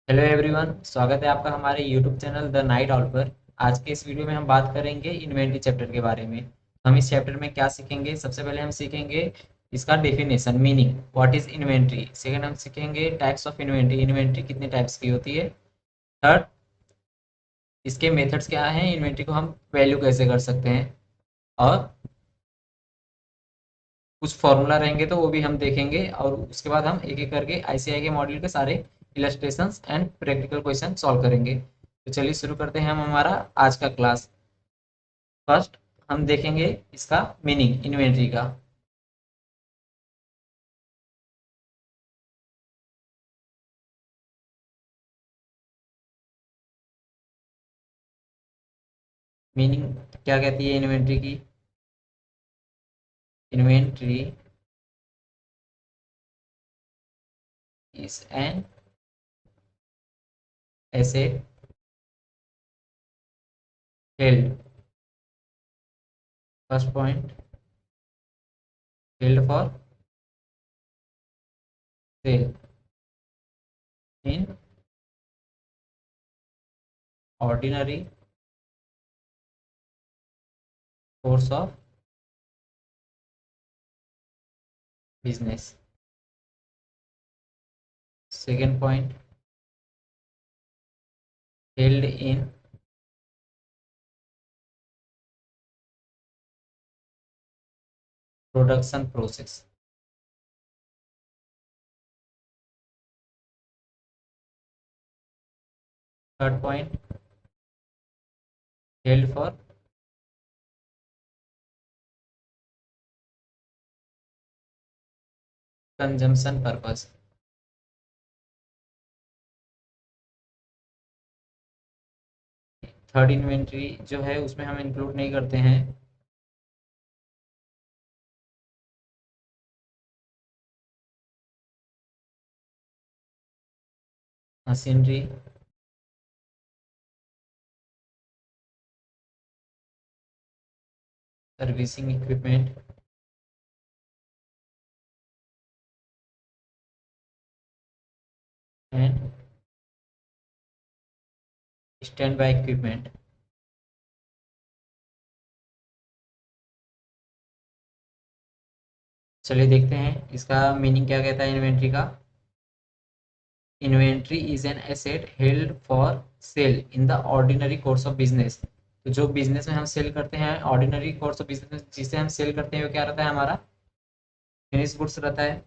Hello everyone, स्वागत है आपका हमारे YouTube channel the night owl पर। आज के इस वीडियो में हम बात करेंगे इन्वेंटरी चैप्टर के बारे में। हम इस चैप्टर में क्या सीखेंगे? सबसे पहले हम सीखेंगे इसका definition, meaning, what is inventory. Second, हम सीखेंगे टाइप्स ऑफ इन्वेंटरी, इन्वेंटरी कितने टाइप्स की होती है। थर्ड, इसके मेथड्स क्या हैं, इन्वेंटरी को हम वैल्यू कैसे कर सकते हैं। और कुछ फॉर्मूला रहेंगे तो वो भी हम देखेंगे, और उसके बाद हम एक एक करके आईसीआई के मॉड्यूल के सारे illustrations and practical question solve करेंगे। तो चलिए शुरू करते हैं हम हमारा आज का क्लास। फर्स्ट हम देखेंगे इसका मीनिंग, इन्वेंटरी का। मीनिंग क्या कहती है इन्वेंटरी की? Inventory is an asset held, first point, held for sale in ordinary course of business. Second point, held in production process. Third point, held for consumption purpose. Third inventory जो है उसमें हम include नहीं करते हैं machinery, servicing equipment and stand by equipment. चलिए देखते हैं इसका मीनिंग क्या कहता है इन्वेंटरी का। Inventory is an asset held for sale in the ordinary course of business. तो जो बिजनेस में हम सेल करते हैं, ऑर्डिनरी कोर्स ऑफ बिजनेस जिसे हम सेल करते हैं, वो क्या रहता है हमारा? फिनिश गुड्स रहता है।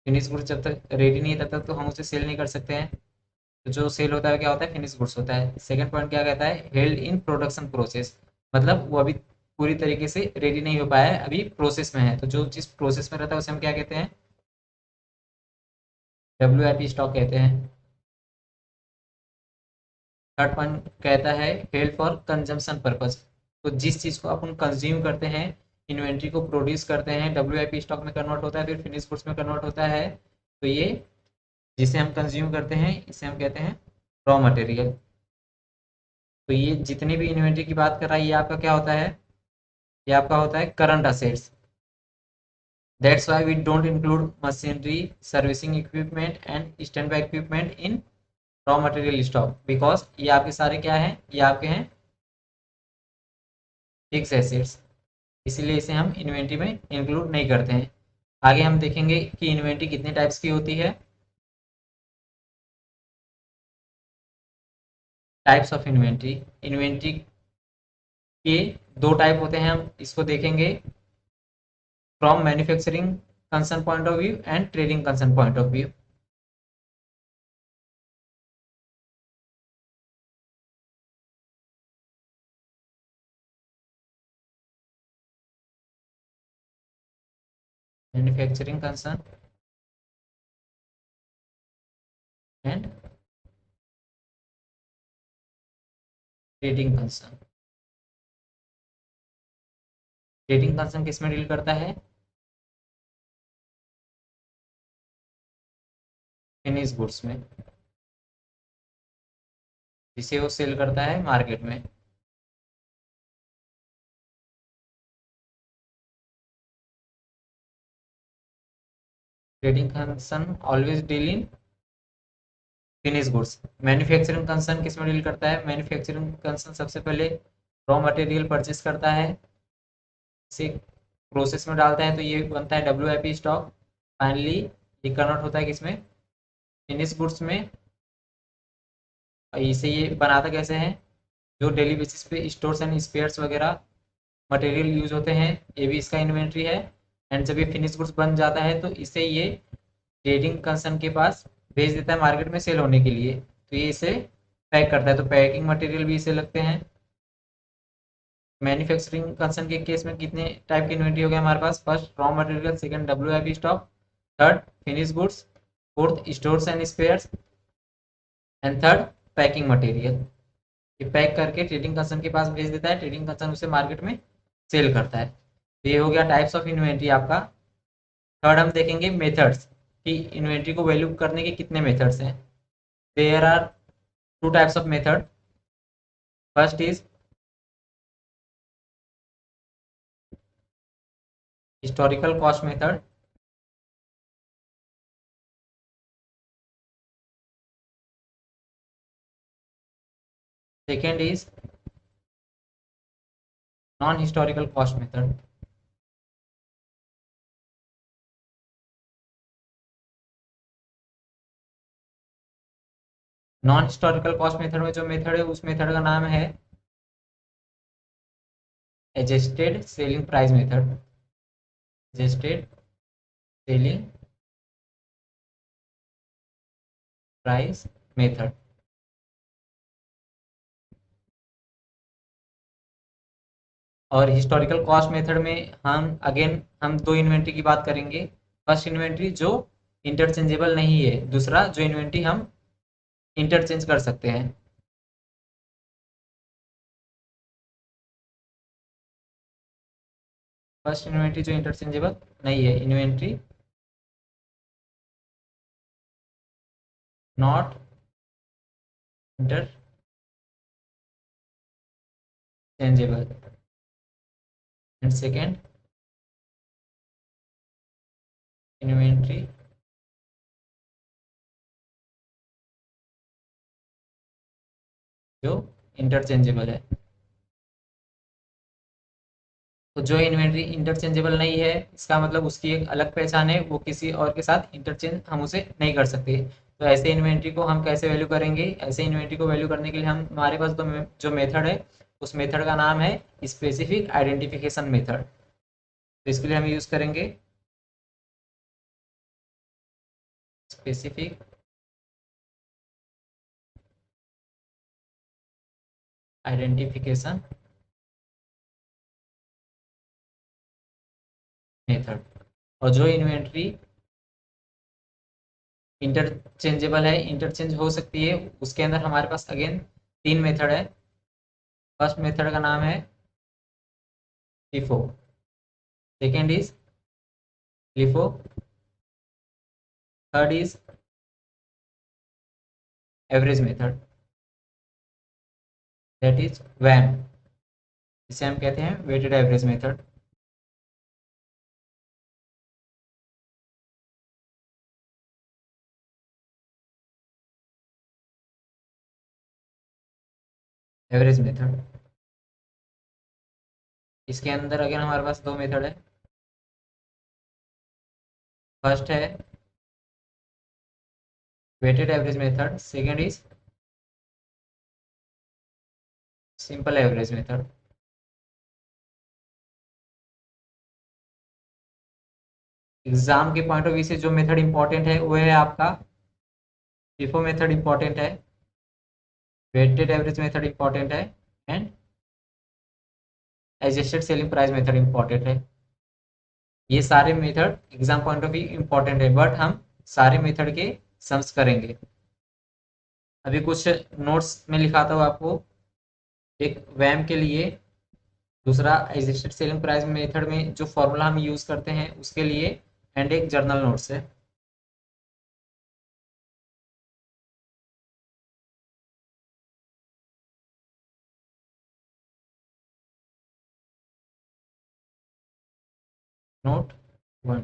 फिनिश गुड्स जब तक रेडी नहीं है तब तक तो हम उसे सेल नहीं कर सकते हैं। तो जो सेल होता है क्या होता है? फिनिश गुड्स होता है। सेकंड पॉइंट क्या कहता है? हेल्ड इन प्रोडक्शन प्रोसेस, मतलब वो अभी पूरी तरीके से रेडी नहीं हो पाया है, अभी प्रोसेस में है। तो जो चीज़ प्रोसेस में रहता है उसे हम क्या कहते हैं? WIP स्टॉक कहते हैं। थर्ड पॉइंट कहता है हेल्ड फॉर कंजम्पशन पर्पस। तो जिस चीज़ को अपन कंज्यूम करते हैं, इन्वेंट्री को प्रोड्यूस करते हैं, WIP स्टॉक में कन्वर्ट होता है, फिर फिनिश गुड्स में कन्वर्ट होता है। तो ये जिसे हम कंज्यूम करते हैं इसे हम कहते हैं रॉ मटेरियल। तो ये जितने भी इन्वेंट्री की बात कर रहा है ये आपका क्या होता है? ये आपका होता है current assets. That's why we don't include machinery, servicing equipment and stand by equipment in raw material stock, because ये आपके सारे क्या हैं? ये आपके हैं फिक्स एसेट्स, इसीलिए इसे हम इन्वेंट्री में इंक्लूड नहीं करते हैं। आगे हम देखेंगे कि इन्वेंट्री कितने टाइप्स की होती है। टाइप्स ऑफ इन्वेंट्री, इन्वेंट्री के दो टाइप होते हैं, हम इसको देखेंगे from manufacturing concern point of view and trading concern point of view. Manufacturing concern and trading concern. Trading concern किस में डील करता है? फिनिश गुड्स में, जिसे वो सेल करता है मार्केट में। Trading concern always deal in finish goods. Manufacturing concern किस में डील करता है? मैन्युफैक्चरिंग कंसर्न सबसे पहले रॉ मटेरियल परचेस करता है, इसे प्रोसेस में डालता है, तो ये बनता है WIP स्टॉक। फाइनली ये कन्वर्ट होता है किसमें? फिनिश गुड्स में। और इसे ये बनाता कैसे है? जो डेली बेसिस पे स्टोर्स एंड स्पेयर्स वगैरह मटेरियल यूज होते हैं, ये भी इसका इन्वेंट्री है। एंड जब ये फिनिश गुड्स बन जाता है तो इसे ये ट्रेडिंग कंसर्न के पास भेज देता है मार्केट में सेल होने के लिए, तो ये इसे पैक करता है, तो पैकिंग मटेरियल भी इसे लगते हैं। मैन्युफैक्चरिंग कंसर्न के केस में कितने टाइप की इन्वेंट्री हो गया हमारे पास? First raw material, second WIP stock, third finish goods, fourth stores and spares, and third packing material. ये पैक करके ट्रेडिंग कंसर्न के पास भेज देता है, ट्रेडिंग कंसर्न उसे मार्केट में सेल करता है। तो ये हो गया टाइप्स ऑफ इन्वेंट्री आपका। थर्ड हम देखेंगे मेथड्स कि इन्वेंट्री को वैल्यू करने के कितने मेथड्स हैं। There are two types of method. First is historical cost method, second is non historical cost method. Non historical cost method में जो मेथड है उस मेथड का नाम है adjusted selling price method. Adjusted selling price method. और historical cost method में हम दो इन्वेंट्री की बात करेंगे। फर्स्ट इन्वेंट्री जो इंटरचेंजेबल नहीं है, दूसरा जो इन्वेंट्री हम इंटरचेंज कर सकते हैं। फर्स्ट इन्वेंट्री जो इंटरचेंजेबल नहीं है, inventory not interchangeable. And second inventory जो इंटरचेंजेबल है। तो जो इन्वेंट्री इंटरचेंजेबल नहीं है, इसका मतलब उसकी एक अलग पहचान है, वो किसी और के साथ इंटरचेंज हम उसे नहीं कर सकते। तो ऐसे इन्वेंट्री को हम कैसे वैल्यू करेंगे? ऐसे इन्वेंट्री को वैल्यू करने के लिए हम हमारे पास जो मेथड है, उस मेथड का नाम है स्पेसिफिक आइडेंटिफिकेशन मेथड। तो इसके लिए हम यूज करेंगे स्पेसिफिक आइडेंटिफिकेशन मेथड। और जो इन्वेंट्री इंटरचेंजेबल है, इंटरचेंज हो सकती है, उसके अंदर हमारे पास अगेन तीन मेथड है। फर्स्ट मेथड का नाम है LIFO, second is LIFO, third is average method, that is वैम, इसे हम कहते हैं weighted average method. Average method, इसके अंदर अगेन हमारे पास दो मेथड है। फर्स्ट है weighted average method, second is simple average method. Exam के पॉइंट ऑफ व्यू से जो मेथड इंपॉर्टेंट है वो है आपका FIFO मेथड इंपॉर्टेंट है, वेटेड एवरेज मेथड इंपॉर्टेंट है, and adjusted selling price method important है। ये सारे method exam point of view important है, बट हम सारे मेथड के सम्स करेंगे। अभी कुछ नोट्स में लिखाता हूँ आपको। एक वैम के लिए, दूसरा एडजस्टेड सेलिंग प्राइस मेथड में जो फॉर्मूला हम यूज करते हैं उसके लिए, एंड एक जर्नल नोट्स है। Note 1।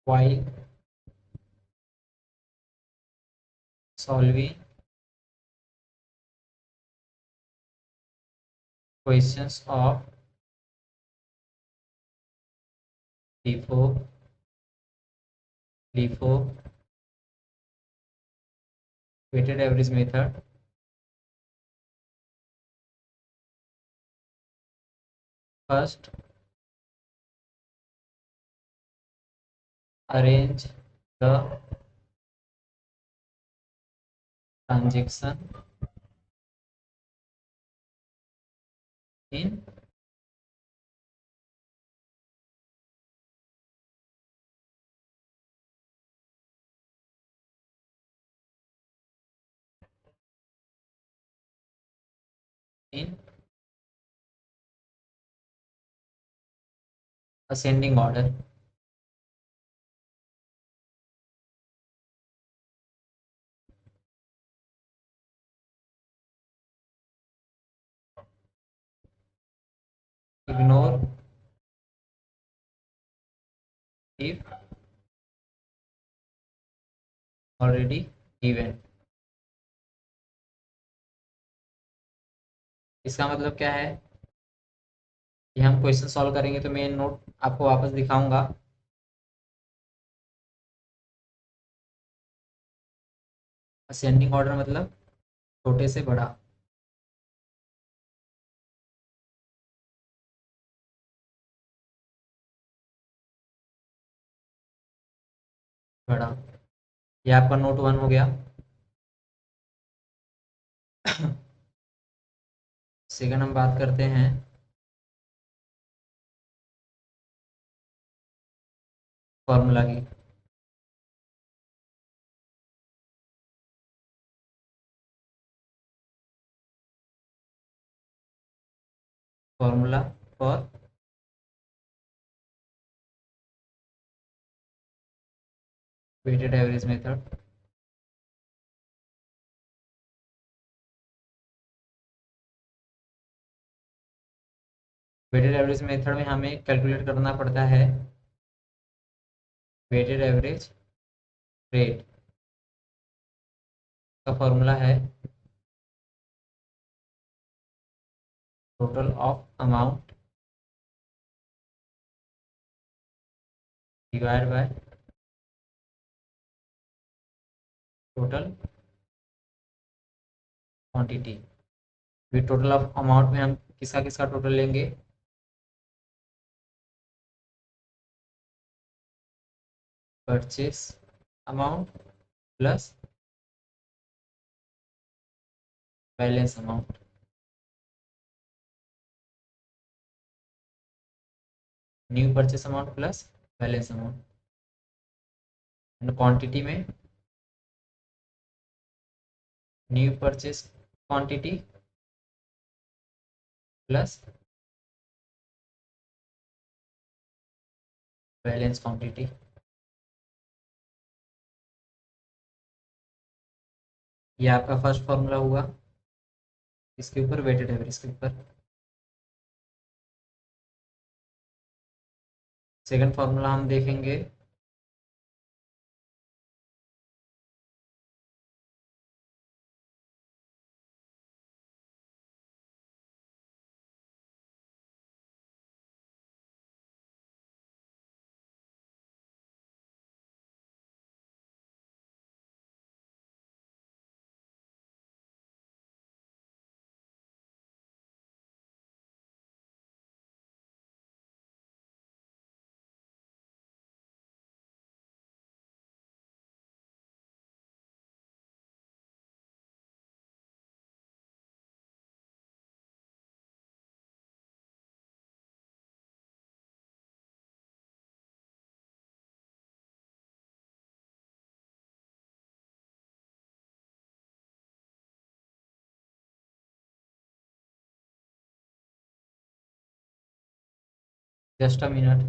while solving questions of LIFO, LIFO, weighted average method, first arrange the transaction in in ascending order. Ignore if already given. इसका मतलब क्या है? ये हम क्वेश्चन सॉल्व करेंगे तो मैं नोट आपको वापस दिखाऊंगा। असेंडिंग ऑर्डर मतलब छोटे से बड़ा। बड़ा, ये आपका नोट 1 हो गया। सेकंड हम बात करते हैं फॉर्मूला की। Formula for weighted average method. Weighted average method में हमें कैलकुलेट करना पड़ता है वेटेड एवरेज रेट का फॉर्मूला है total of amount divide by total quantity. Total of amount में हम किसका किसका टोटल लेंगे? Purchase amount plus balance amount. New purchase amount plus balance amount. Quantity में new purchase quantity plus balance quantity. ये आपका फर्स्ट फॉर्मूला हुआ इसके ऊपर, वेटेड एवरेज के ऊपर। सेकंड फॉर्मूला हम देखेंगे just a minute.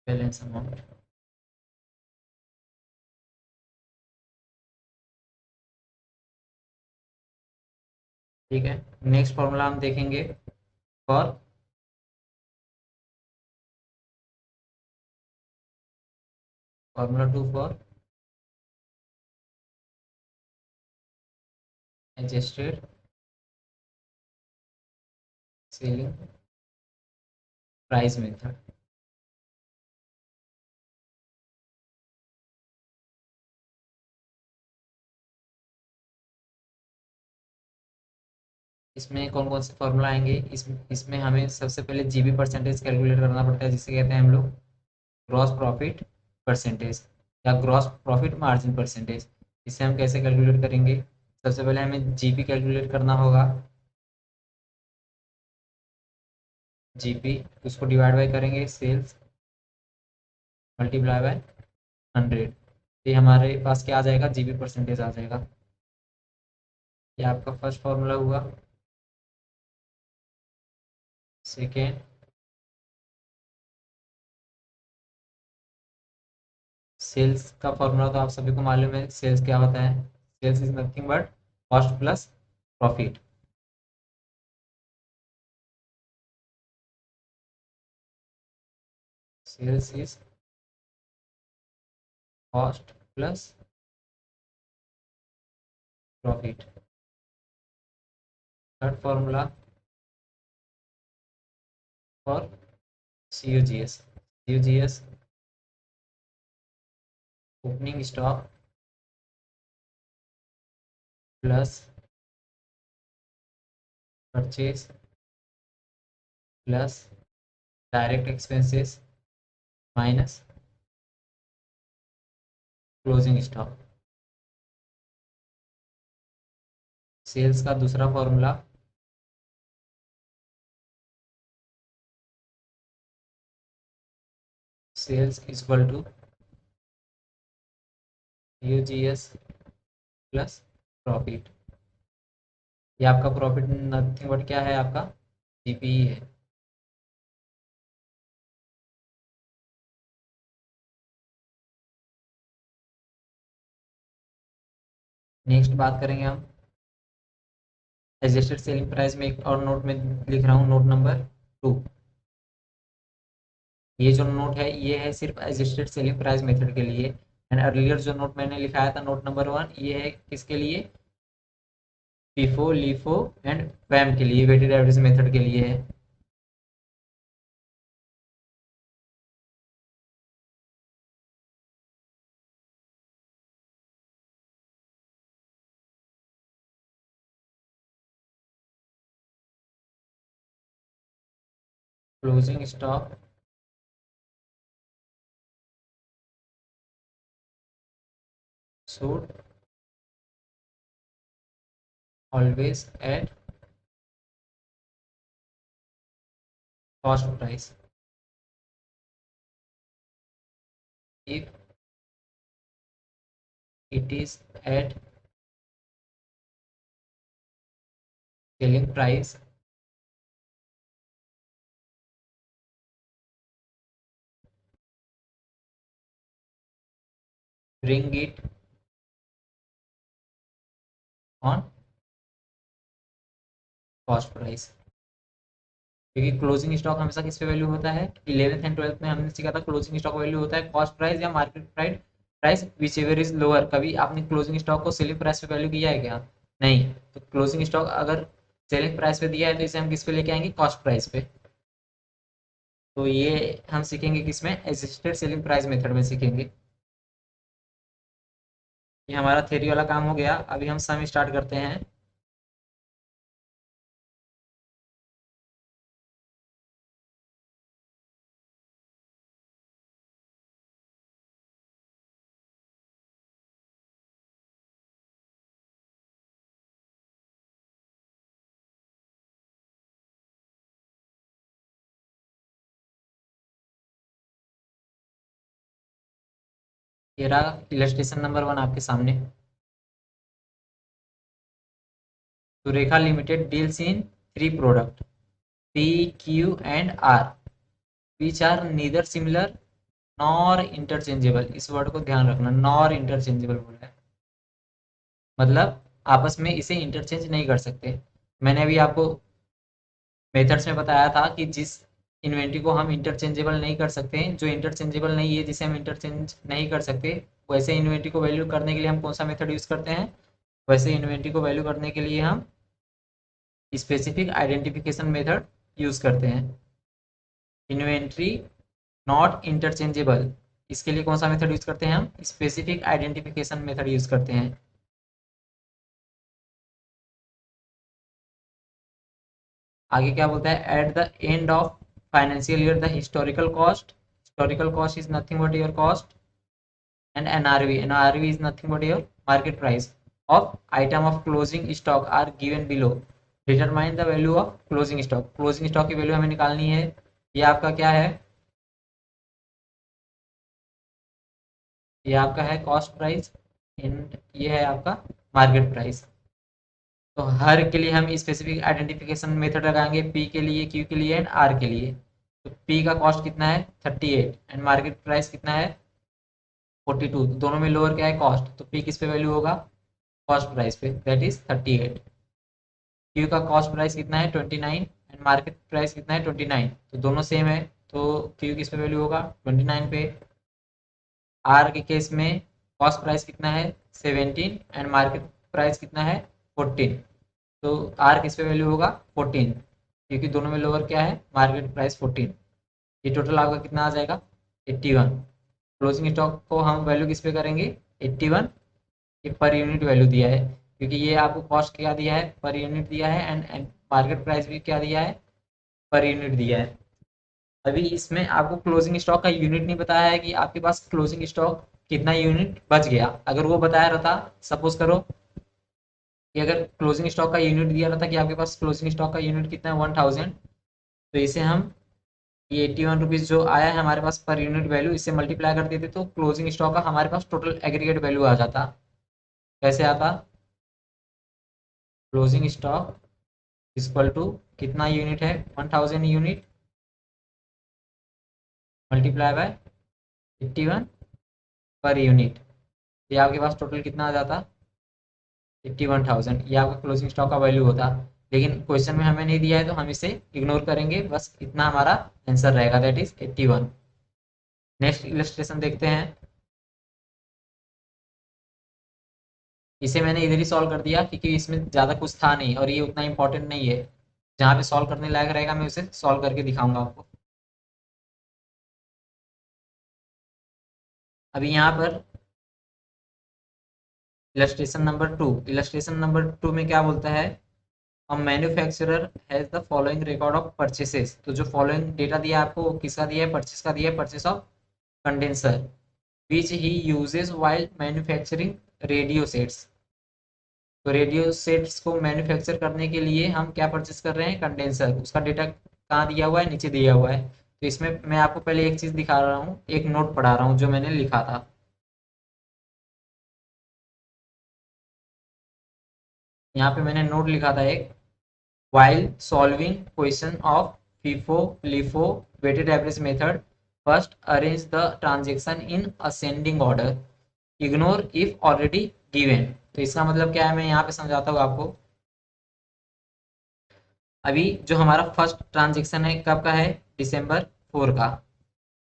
Balance amount. ठीक है, नेक्स्ट फॉर्मूला हम देखेंगे for formula 2 for adjusted selling price method. इसमें कौन कौन से फॉर्मूला आएंगे, इसमें हमें सबसे पहले जीबी परसेंटेज कैलकुलेट करना पड़ता है, जिसे कहते हैं हम लोग ग्रॉस प्रॉफिट परसेंटेज या ग्रॉस प्रॉफिट मार्जिन परसेंटेज। इसे हम कैसे कैलकुलेट करेंगे, सबसे पहले हमें जीपी कैलकुलेट करना होगा। जीपी, उसको डिवाइड बाय करेंगे सेल्स मल्टीप्लाई बाय 100, ये हमारे पास क्या आ जाएगा, जीबी परसेंटेज आ जाएगा। ये आपका फर्स्ट फॉर्मूला हुआ। सेकेंड, सेल्स का फॉर्मूला तो आप सभी को मालूम है, सेल्स क्या होता है, sales is nothing but cost plus profit. Sales is cost plus profit. Third formula for COGS, COGS opening stock plus purchase plus direct expenses minus closing stock. Sales का दूसरा formula sales equal to COGS plus profit. ये आपका profit nothing but क्या है, आपका GPE है। Next बात करेंगे हम एडजस्टेड सेलिंग प्राइस में, एक और नोट में लिख रहा हूँ, नोट नंबर 2। ये जो नोट है ये है सिर्फ एडजस्टेड सेलिंग प्राइस मेथड के लिए, एंड अर्लियर जो नोट मैंने लिखाया था नोट नंबर 1, ये है किसके लिए, FIFO LIFO एंड वैम के लिए, वेटेड एवरेज मेथड के लिए है। Closing stock should always at cost price if it is at selling price bring it on cost price. क्योंकि क्लोजिंग स्टॉक हमेशा किस पे वैल्यू होता है, 11th एंड 12th में हमने सीखा था क्लोजिंग स्टॉक वैल्यू होता है कॉस्ट प्राइस या market price, price which ever is lower. कभी आपने क्लोजिंग स्टॉक को सेलिंग प्राइस पे वैल्यू किया है क्या, नहीं। तो क्लोजिंग स्टॉक अगर सेलिंग प्राइस पे दिया है तो इसे हम किस पे लेके आएंगे, कॉस्ट प्राइस पे। तो ये हम सीखेंगे किसमें, एडजस्टेड सेलिंग प्राइस मेथड में सीखेंगे। ये हमारा थ्योरी वाला काम हो गया, अभी हम सम स्टार्ट करते हैं। ये रहा इलस्ट्रेशन नंबर 1 आपके सामने। Surekha limited deals in 3 product P, Q and R which are neither similar nor interchangeable, इस वर्ड को ध्यान रखना, नॉर इंटरचेंजेबल बोला है, मतलब आपस में इसे इंटरचेंज नहीं कर सकते। मैंने अभी आपको मेथड्स में बताया था कि जिस इन्वेंट्री को हम इंटरचेंजेबल नहीं कर सकते, जो इंटरचेंजेबल नहीं है, जिसे हम इंटरचेंज नहीं कर सकते, वैसे इन्वेंट्री को वैल्यू करने के लिए हम कौन सा मेथड यूज़ करते हैं, वैसे इन्वेंट्री को वैल्यू करने के लिए हम स्पेसिफिक आइडेंटिफिकेशन मेथड यूज़ करते हैं। इन्वेंट्री नॉट इंटरचेंजेबल, इसके लिए कौन सा मेथड यूज़ करते हैं, हम स्पेसिफिक आइडेंटिफिकेशन मेथड यूज़ करते हैं। आगे क्या बोलता है, at the end of financial year the historical cost is nothing but your cost and NRV is nothing but your market price of item of closing stock are given below. Determine the value of closing stock. Closing stock की value हमें निकालनी है। ये आपका क्या है, ये आपका है कॉस्ट प्राइस एंड ये है आपका मार्केट प्राइस। तो हर के लिए हम स्पेसिफिक आइडेंटिफिकेशन मेथड लगाएंगे, पी के लिए, क्यू के लिए एंड आर के लिए। तो पी का कॉस्ट कितना है 38 एंड मार्केट प्राइस कितना है 42, दोनों में लोअर क्या है कॉस्ट, तो पी किस पे वैल्यू होगा, कॉस्ट प्राइस पे, दैट इज 38। क्यू का कॉस्ट प्राइस कितना है 29 एंड मार्केट प्राइस कितना है 29, तो दोनों सेम है, तो क्यू किस पे वैल्यू होगा 29 पे। आर के केस में कॉस्ट प्राइस कितना है 17 एंड मार्केट प्राइस कितना है 14, तो आर किस पे वैल्यू होगा 14, क्योंकि दोनों में लोअर क्या है मार्केट प्राइस 14। ये टोटल आपका कितना आ जाएगा 81। क्लोजिंग स्टॉक को हम वैल्यू किस पे करेंगे 81, ये पर यूनिट वैल्यू दिया है, क्योंकि ये आपको कॉस्ट क्या दिया है पर यूनिट दिया है एंड मार्केट प्राइस भी क्या दिया है पर यूनिट दिया है। अभी इसमें आपको क्लोजिंग स्टॉक का यूनिट नहीं बताया है कि आपके पास क्लोजिंग स्टॉक कितना यूनिट बच गया। अगर वो बताया रहता, सपोज करो कि अगर क्लोजिंग स्टॉक का यूनिट दिया रहता कि आपके पास क्लोजिंग स्टॉक का यूनिट कितना है 1000, तो इसे हम ये 81 रुपीज़ जो आया है हमारे पास पर यूनिट वैल्यू, इससे मल्टीप्लाई कर देते तो क्लोजिंग स्टॉक का हमारे पास टोटल एग्रीगेट वैल्यू आ जाता। कैसे आता, क्लोजिंग स्टॉक इक्वल टू कितना यूनिट है 1000 unit multiply by 81 per unit, ये आपके पास टोटल कितना आ जाता 81,000, ये आपका क्लोजिंग स्टॉक का वैल्यू होता। लेकिन क्वेश्चन में हमें नहीं दिया है तो हम इसे इग्नोर करेंगे, बस इतना हमारा आंसर रहेगा, दैट इज 81। नेक्स्ट इलस्ट्रेशन देखते हैं। इसे मैंने इधर ही सॉल्व कर दिया क्योंकि इसमें ज़्यादा कुछ था नहीं और ये उतना इंपॉर्टेंट नहीं है। जहाँ पे सॉल्व करने लायक रहेगा मैं उसे सॉल्व करके दिखाऊंगा आपको। अभी यहाँ पर इलस्ट्रेशन नंबर टू में क्या बोलता है, a manufacturer has the following record of purchases. तो जो फॉलोइंग डेटा दिया है आपको वो किसका दिया है, परचेस का दिया है, purchase of condenser which he uses while manufacturing radio sets. तो रेडियो सेट्स को मैन्युफैक्चर करने के लिए हम क्या परचेस कर रहे हैं, कंडेंसर। उसका डेटा कहाँ दिया हुआ है, नीचे दिया हुआ है। तो इसमें मैं आपको पहले एक चीज़ दिखा रहा हूँ, एक नोट पढ़ा रहा हूँ जो मैंने लिखा था। यहाँ पे मैंने नोट लिखा था एक, while solving question of FIFO LIFO weighted average method, first arrange the transaction in ascending order, ignore if already given। तो इसका मतलब क्या है, मैं यहाँ पे समझाता हूँ आपको। अभी जो हमारा फर्स्ट ट्रांजेक्शन है कब का है, December 4 का,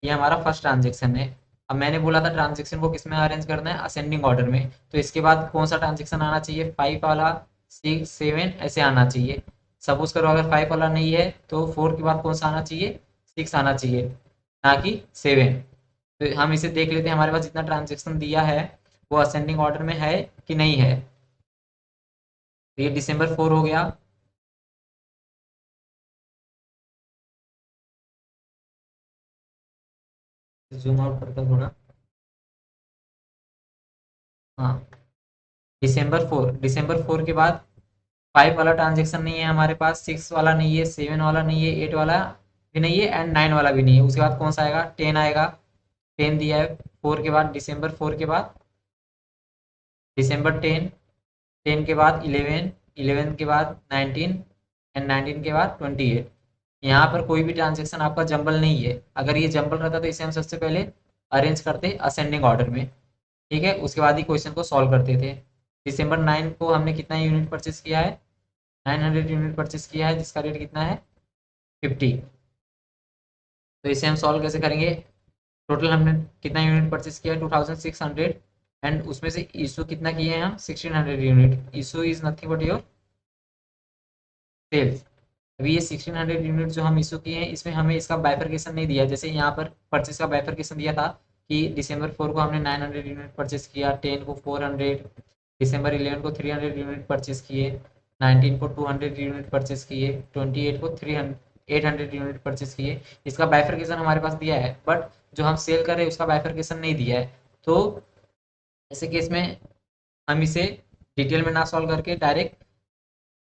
ये हमारा फर्स्ट ट्रांजेक्शन है। अब मैंने बोला था ट्रांजेक्शन को किस में अरेंज करना है, असेंडिंग ऑर्डर में। तो इसके बाद कौन सा ट्रांजेक्शन आना चाहिए, 5 वाला, 6 7 ऐसे आना चाहिए। सपोज करो अगर 5 वाला नहीं है तो 4 के बाद कौन सा आना चाहिए, 6 आना चाहिए, ना कि 7। तो हम इसे देख लेते हैं हमारे पास जितना ट्रांजेक्शन दिया है वो असेंडिंग ऑर्डर में है कि नहीं है। तो ये December 4 हो गया। जूम आउट करता हूँ थोड़ा। हाँ, December 4 के बाद 5 वाला ट्रांजेक्शन नहीं है हमारे पास, 6 वाला नहीं है, 7 वाला नहीं है, 8 वाला भी नहीं है एंड 9 वाला भी नहीं है। उसके बाद कौन सा आएगा, 10 आएगा। 10 दिया है 4 के बाद, December 4 के बाद December 10, 10 के बाद 11, 11 के बाद 19 एंड 19 के बाद 28। यहाँ पर कोई भी ट्रांजेक्शन आपका जंबल नहीं है। अगर ये जंबल रहता तो इसे हम सबसे पहले अरेंज करते असेंडिंग ऑर्डर में, ठीक है। उसके बाद ही क्वेश्चन को सॉल्व करते थे। दिसंबर 9 को हमने कितना यूनिट परचेस किया है, 900 यूनिट परचेस किया है, जिसका रेट कितना है 50। तो इसे हम सॉल्व कैसे करेंगे, टोटल हमने कितना यूनिट परचेस किया है 2600, एंड उसमें से इशू कितना किए हैं हम 1600 unit. Issue is nothing but your sales. अभी ये 1600 यूनिट जो हम इशू किए हैं, इसमें हमें इसका बाइफरकेशन नहीं दिया, जैसे यहाँ पर परचेस का बाइफरकेशन दिया था कि दिसंबर 4 को हमने 900 यूनिट परचेस किया, 10 को 400, दिसंबर 11 को 300 यूनिट परचेस किए, 19 को 200 यूनिट परचेस किए, 28 को 800 यूनिट परचेस किए। इसका बाइफरकेशन हमारे पास दिया है, बट जो हम सेल कर रहे हैं उसका बाइफरकेशन नहीं दिया है। तो ऐसे केस में हम इसे डिटेल में ना सॉल्व करके डायरेक्ट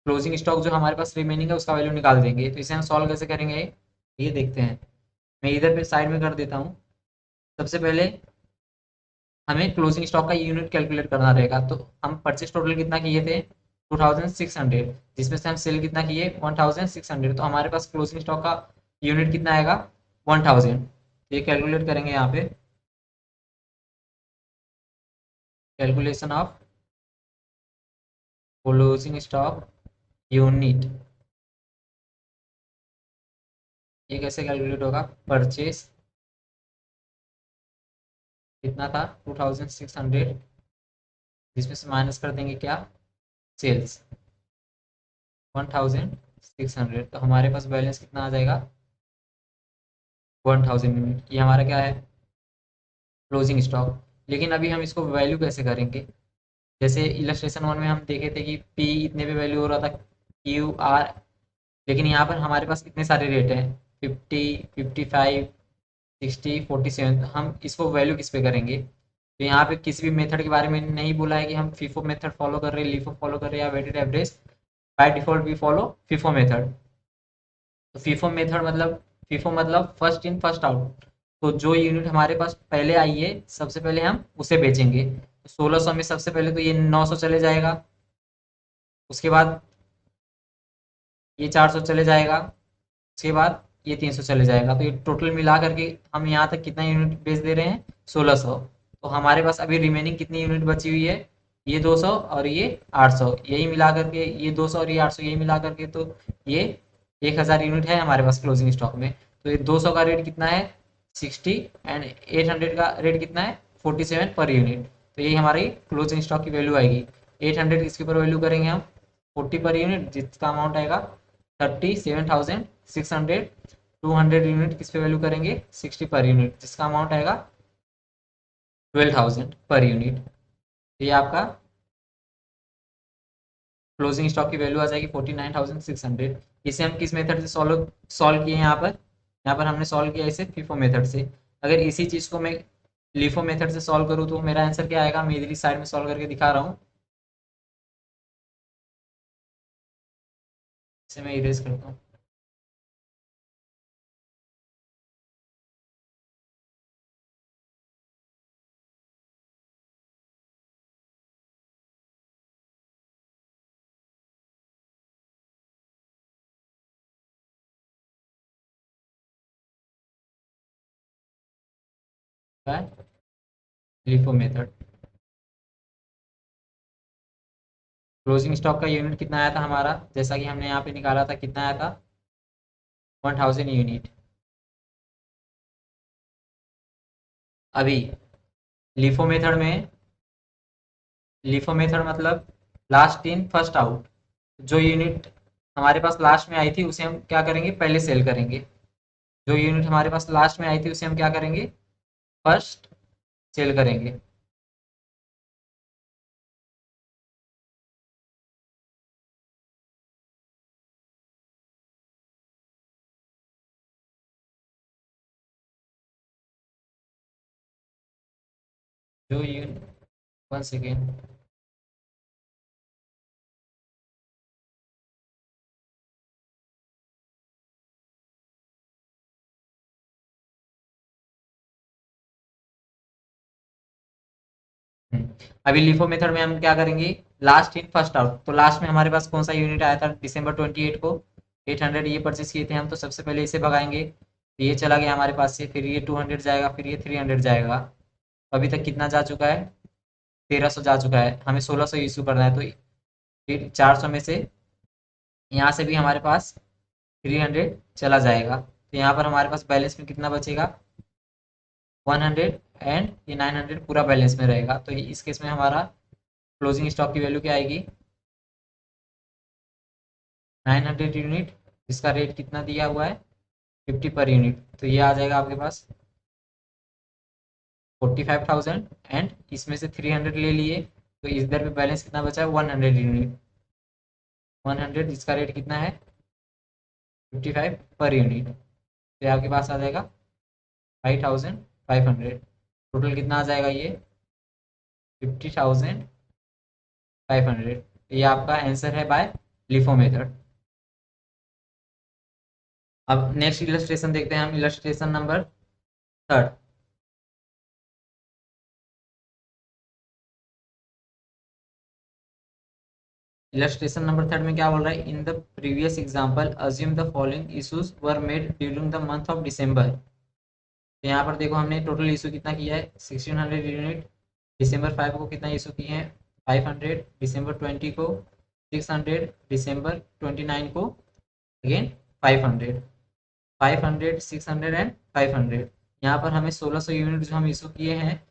क्लोजिंग स्टॉक जो हमारे पास रिमेनिंग है उसका वैल्यू निकाल देंगे। तो इसे हम सॉल्व कैसे करेंगे ये देखते हैं। मैं इधर पे साइड में कर देता हूँ। सबसे पहले हमें क्लोजिंग स्टॉक का यूनिट कैलकुलेट करना रहेगा। तो हम परचेस टोटल कितना किए थे 2600, जिसमें से हम सेल कितना किए 1600। तो हमारे पास क्लोजिंग स्टॉक का यूनिट कितना आएगा 1000। ये कैलकुलेट करेंगे यहाँ पे, calculation of closing stock unit. ये कैसे कैलकुलेट होगा, परचेस कितना था 2600, जिसमें से माइनस कर देंगे क्या सेल्स 1600। तो हमारे पास बैलेंस कितना आ जाएगा 1000 यूनिट। ये हमारा क्या है क्लोजिंग स्टॉक। लेकिन अभी हम इसको वैल्यू कैसे करेंगे, जैसे इलस्ट्रेशन 1 में हम देखे थे कि पी इतने पे वैल्यू हो रहा था क्यू आर, लेकिन यहाँ पर हमारे पास इतने सारे रेट हैं 50, 55, 60, 47। तो हम इसको वैल्यू किस पे करेंगे। तो यहाँ पे किसी भी मेथड के बारे में नहीं बोला है कि हम फीफो मेथड फॉलो कर रहे हैं, लीफो फॉलो कर रहे हैं या weighted average. By default we follow FIFO method. तो फीफो मतलब फर्स्ट इन फर्स्ट आउट। तो जो यूनिट हमारे पास पहले आई है सबसे पहले हम उसे बेचेंगे। तो 1600 में सबसे पहले तो ये 900 चले जाएगा, उसके बाद ये 400 चले जाएगा, उसके बाद ये 300 चले जाएगा। तो ये टोटल मिला करके हम यहाँ तक कितना यूनिट बेच दे रहे हैं 1600। तो हमारे पास अभी रिमेनिंग कितनी यूनिट बची हुई है ये 200 और ये 800, यही मिला करके ये 200 और ये 800 यही मिला करके तो ये 1000 यूनिट है हमारे पास क्लोजिंग स्टॉक में। तो ये 200 का रेट कितना है 60, एंड 800 का रेट कितना है 47 पर यूनिट। तो यही हमारी क्लोजिंग स्टॉक की वैल्यू आएगी। 800 इसके ऊपर वैल्यू करेंगे हम 40 पर यूनिट, जिसका अमाउंट आएगा 37,600। 200 यूनिट किस पे वैल्यू करेंगे 60 पर यूनिट, जिसका अमाउंट आएगा 12,000 पर यूनिट। तो ये आपका क्लोजिंग स्टॉक की वैल्यू आ जाएगी 49,600। इसे हम किस मेथड से सॉल्व किए हैं, यहाँ पर हमने सॉल्व किया इसे फीफो मेथड से। अगर इसी चीज़ को मैं लीफो मेथड से सॉल्व करूँ तो मेरा आंसर क्या आएगा, मैं इधर साइड में सॉल्व करके दिखा रहा हूँ। इसे मैं इरेज करता हूँ। LIFO method. क्लोजिंग स्टॉक का यूनिट कितना आया था हमारा, जैसा कि हमने यहाँ पे निकाला था, कितना आया था 1000 यूनिट। अभी लीफो मेथड में, लीफो मेथड मतलब लास्ट इन फर्स्ट आउट। जो यूनिट हमारे पास लास्ट में आई थी उसे हम क्या करेंगे पहले सेल करेंगे। जो यूनिट हमारे पास लास्ट में आई थी उसे हम क्या करेंगे फर्स्ट सेल करेंगे। जो यूनिट 1 सेकेंड। अभी लिफो मेथड में हम क्या करेंगे लास्ट इन फर्स्ट आउट। तो लास्ट में हमारे पास कौन सा यूनिट आया था दिसंबर 28 को 800 ये परचेस किए थे हम, तो सबसे पहले इसे भगाएंगे। तो ये चला गया हमारे पास से, फिर ये 200 जाएगा, फिर ये 300 जाएगा। तो अभी तक कितना जा चुका है, 1300 जा चुका है। हमें 1600 इशू करना है, तो फिर 400 में से यहाँ से भी हमारे पास 300 चला जाएगा। तो यहाँ पर हमारे पास बैलेंस में कितना बचेगा, 100, एंड ये 900 पूरा बैलेंस में रहेगा। तो इस केस में हमारा क्लोजिंग स्टॉक की वैल्यू क्या आएगी, 900 यूनिट, जिसका रेट कितना दिया हुआ है, 50 पर यूनिट। तो ये आ जाएगा आपके पास 45,000, एंड इसमें से 300 ले लिए, तो इधर पे बैलेंस कितना बचा है, 100 यूनिट। 100 जिसका रेट कितना है, 55 पर यूनिट। तो आपके पास आ जाएगा 5,500। टोटल कितना आ जाएगा ये, 50,500। ये आपका आंसर है बाय लिफो मेथड। अब नेक्स्ट इलस्ट्रेशन देखते हैं हम, इलस्ट्रेशन नंबर 3। इलस्ट्रेशन नंबर 3 में क्या बोल रहा है, in the previous example assume the following issues were made during the month of December. तो यहाँ पर देखो हमने टोटल इशू कितना किया है, 1600 यूनिट। दिसंबर 5 को कितना इशू किए हैं, 500। दिसंबर 20 को 600। दिसंबर 29 को अगेन 500। 500, 600 एंड 500। यहाँ पर हमें 1600 यूनिट जो हम इशू किए हैं,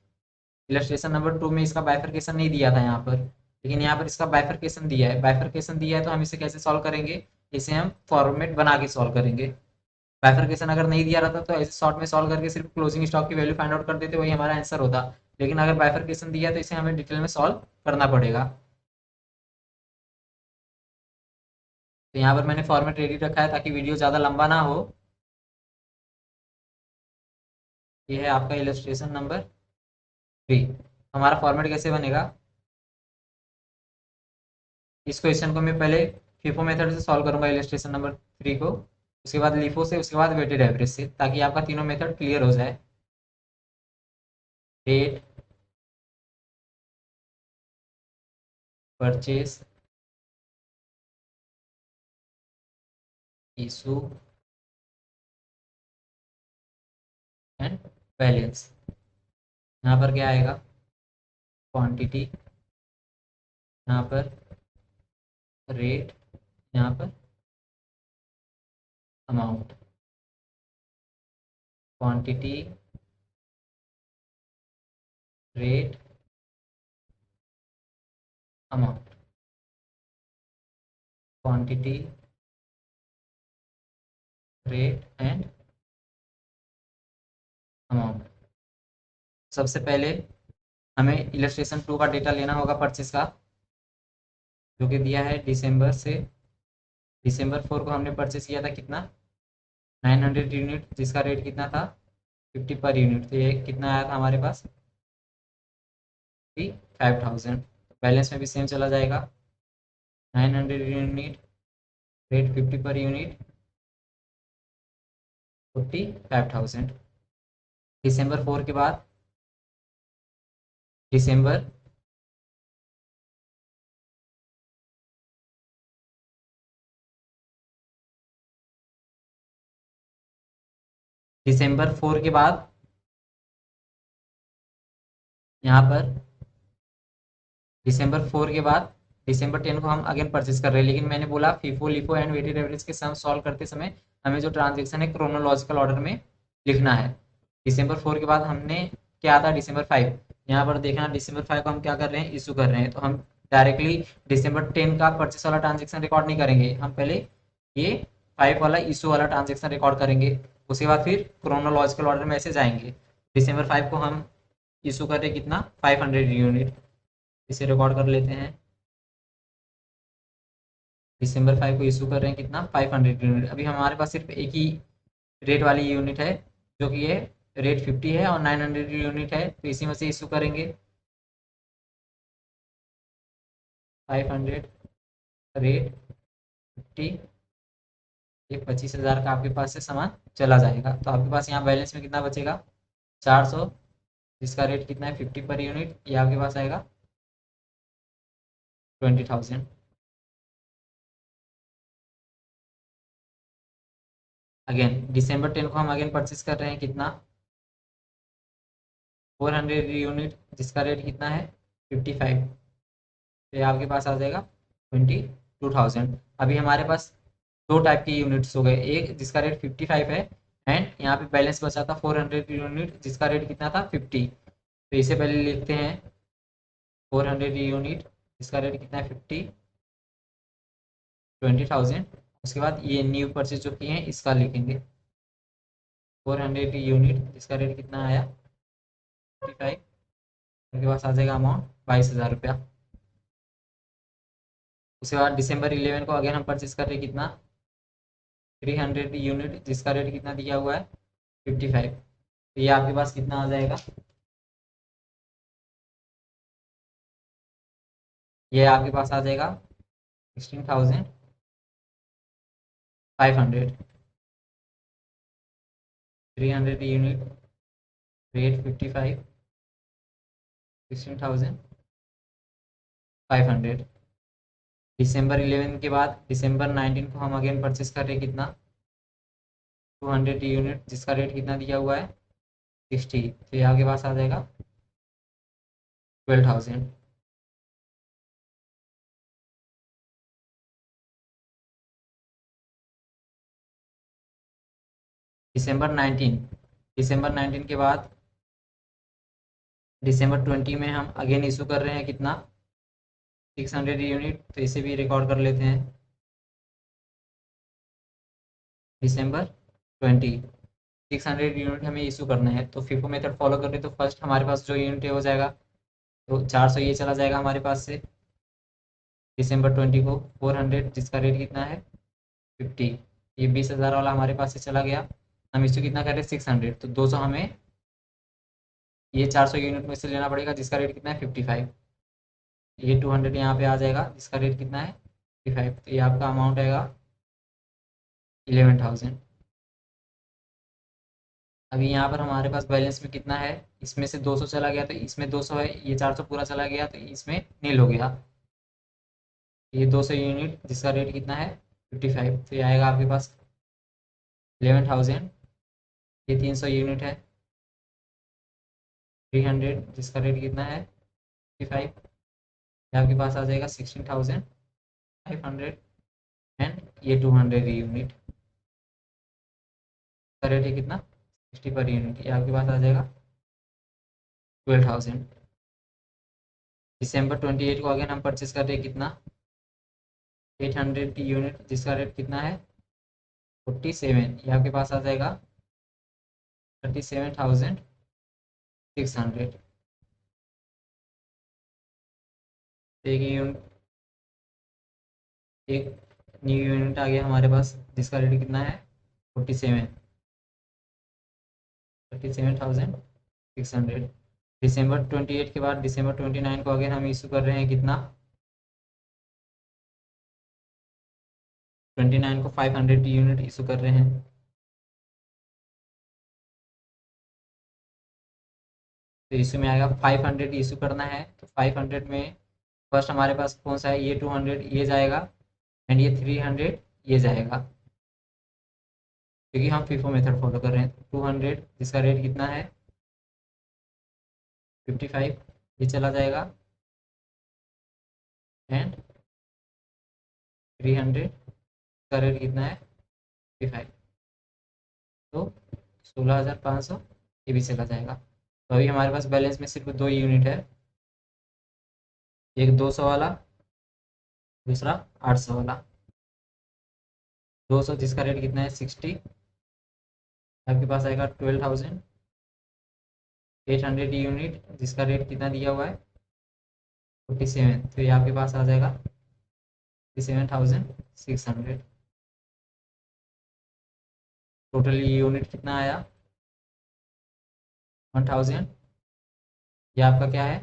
इलस्ट्रेशन नंबर 2 में इसका बाइफरकेशन नहीं दिया था यहाँ पर, लेकिन यहाँ पर इसका बाइफरकेशन दिया है। बाइफरकेशन दिया है तो हम इसे कैसे सॉल्व करेंगे, इसे हम फॉर्मेट बना के सॉल्व करेंगे। बाइफरकेशन अगर नहीं दिया रहता तो ऐसे शॉर्ट में सॉल्व करके सिर्फ क्लोजिंग स्टॉक की वैल्यू फाइंड आउट कर देते, वही हमारा आंसर होता। लेकिन अगर बाइफरकेशन दिया तो इसे हमें डिटेल में सॉल्व करना पड़ेगा। तो यहाँ पर मैंने फॉर्मेट रेडी रखा है ताकि वीडियो ज़्यादा लंबा ना हो। ये है आपका इलस्ट्रेशन नंबर 3। हमारा फॉर्मेट कैसे बनेगा, इस क्वेश्चन को मैं पहले फीफो मेथड से सॉल्व करूंगा इलस्ट्रेशन नंबर 3 को, उसके बाद लिफो से, उसके बाद वेटेड एवरेज से, ताकि आपका तीनों मेथड क्लियर हो जाए। Date, purchase, issue and balance. यहाँ पर क्या आएगा, क्वांटिटी, यहाँ पर रेट, यहाँ पर amount. Quantity, rate, amount. Quantity, rate and amount. सबसे पहले हमें इलस्ट्रेशन 2 का डेटा लेना होगा, परचेज का, जो कि दिया है दिसंबर से। दिसंबर 4 को हमने परचेज किया था कितना, 900 यूनिट, जिसका रेट कितना था, 50 पर यूनिट। तो ये कितना आया था हमारे पास, 5,000। बैलेंस में भी सेम चला जाएगा, 900 यूनिट, रेट 50 पर यूनिट, 45,000। दिसंबर 4 के बाद दिसंबर दिसंबर 4 के बाद यहाँ पर दिसंबर 4 के बाद दिसंबर 10 को हम अगेन परचेज कर रहे हैं, लेकिन मैंने बोला FIFO LIFO and weighted average के सम सॉल्व करते समय हमें जो ट्रांजेक्शन है क्रोनोलॉजिकल ऑर्डर में लिखना है। दिसंबर 4 के बाद हमने क्या था, दिसंबर 5। यहाँ पर देखना, दिसंबर 5 को हम क्या कर रहे हैं, इशू कर रहे हैं। तो हम डायरेक्टली दिसंबर 10 का परचेस वाला ट्रांजेक्शन रिकॉर्ड नहीं करेंगे, हम पहले ये 5 वाला इशू वाला ट्रांजेक्शन रिकॉर्ड करेंगे। उसके बाद फिर क्रोनोलॉजिकल ऑर्डर में ऐसे जाएंगे। दिसंबर 5 को हम इशू कर रहे हैं कितना, 500 यूनिट। इसे रिकॉर्ड कर लेते हैं। दिसंबर 5 को इशू कर रहे हैं कितना, 500 यूनिट। अभी हमारे पास सिर्फ एक ही रेट वाली यूनिट है, जो कि ये रेट 50 है और 900 यूनिट है, तो इसी में से इशू करेंगे 500, रेट 50। ये 25,000 का आपके पास से सामान चला जाएगा। तो आपके पास यहाँ बैलेंस में कितना बचेगा, 400, जिसका रेट कितना है, 50 पर यूनिट। ये आपके पास आएगा 20,000। अगेन दिसंबर 10 को हम अगेन परचेस कर रहे हैं कितना, 400 यूनिट, जिसका रेट कितना है 55। तो ये आपके पास आ जाएगा 22,000। अभी हमारे पास दो टाइप की यूनिट्स हो गए, एक जिसका रेट 55 है एंड यहाँ पे बैलेंस बचा था 400 यूनिट जिसका रेट कितना था 50। तो इसे पहले लिखते हैं 400 यूनिट जिसका रेट कितना है 50, 20,000। उसके बाद ये न्यू परचेज जो किए हैं इसका लिखेंगे 400 यूनिट जिसका रेट कितना आया 55। उनके पास आ जाएगा अमाउंट 22,000 रुपया। उसके बाद दिसंबर 11 को अगेन हम परचेज कर रहे हैं कितना 300 यूनिट जिसका रेट कितना दिया हुआ है 55। तो ये आपके पास कितना आ जाएगा, ये आपके पास आ जाएगा 16,500। 300 यूनिट, रेट 55, 16,500। दिसंबर 11 के बाद दिसंबर 19 को हम अगेन परचेस कर रहे हैं कितना 200 यूनिट जिसका रेट कितना दिया हुआ है 60। तो ये आपके पास आ जाएगा 12,000। दिसंबर 19, दिसंबर 19 के बाद दिसंबर 20 में हम अगेन इशू कर रहे हैं कितना 600 यूनिट। तो इसे भी रिकॉर्ड कर लेते हैं दिसंबर 20, 600 यूनिट हमें इशू करना है। तो फिफो मेथड फॉलो कर रहे तो फर्स्ट हमारे पास जो यूनिट है हो जाएगा, तो 400 ये चला जाएगा हमारे पास से दिसंबर 20 को 400 जिसका रेट कितना है 50। ये 20,000 वाला हमारे पास से चला गया। हम इशू कितना कर रहे हैं 600, तो 200 हमें ये 400 यूनिट में से लेना पड़ेगा जिसका रेट कितना है 55। ये 200 यहाँ पे आ जाएगा जिसका रेट कितना है 55। तो ये आपका अमाउंट आएगा 11,000। अभी यहाँ पर हमारे पास बैलेंस में कितना है, इसमें से 200 चला गया तो इसमें 200 है, ये 400 पूरा चला गया तो इसमें नील हो गया। ये 200 यूनिट जिसका रेट कितना है 55। तो ये आएगा आपके पास 11,000। ये 300 यूनिट है 300 जिसका रेट कितना है 55। ये आपके पास आ जाएगा 16,500। एंड ये 200 यूनिट का रेट है कितना 60 पर यूनिट, ये आपके पास आ जाएगा 12,000। दिसंबर 28 को अगेन हम परचेस कर रहे हैं कितना 800 यूनिट जिसका रेट कितना है 47। ये आपके पास आ जाएगा 37,600। एक यूनिट, एक न्यू यूनिट आ गया हमारे पास जिसका रेट कितना है 47, 37,600। दिसंबर 28 के बाद दिसंबर 29 को अगेन हम इशू कर रहे हैं कितना 29 को 500 यूनिट इशू कर रहे हैं। तो इशू में आएगा 500 इशू करना है, तो 500 में फर्स्ट हमारे पास कौन सा है, ये 200 ये जाएगा एंड ये 300 ये जाएगा, क्योंकि हम फीफो मेथड फॉलो कर रहे हैं। 200 जिसका रेट कितना है 55 ये चला जाएगा एंड 300 का रेट कितना है 55। तो 16,500 ये भी चला जाएगा। तो अभी हमारे पास बैलेंस में सिर्फ दो यूनिट है, एक 200 वाला, दूसरा 800 वाला। 200 जिसका रेट कितना है 60, आपके पास आएगा 12,000। 800 यूनिट जिसका रेट कितना दिया हुआ है 47, तो ये आपके पास आ जाएगा 57,600। टोटल यूनिट कितना आया 1,000। ये आपका क्या है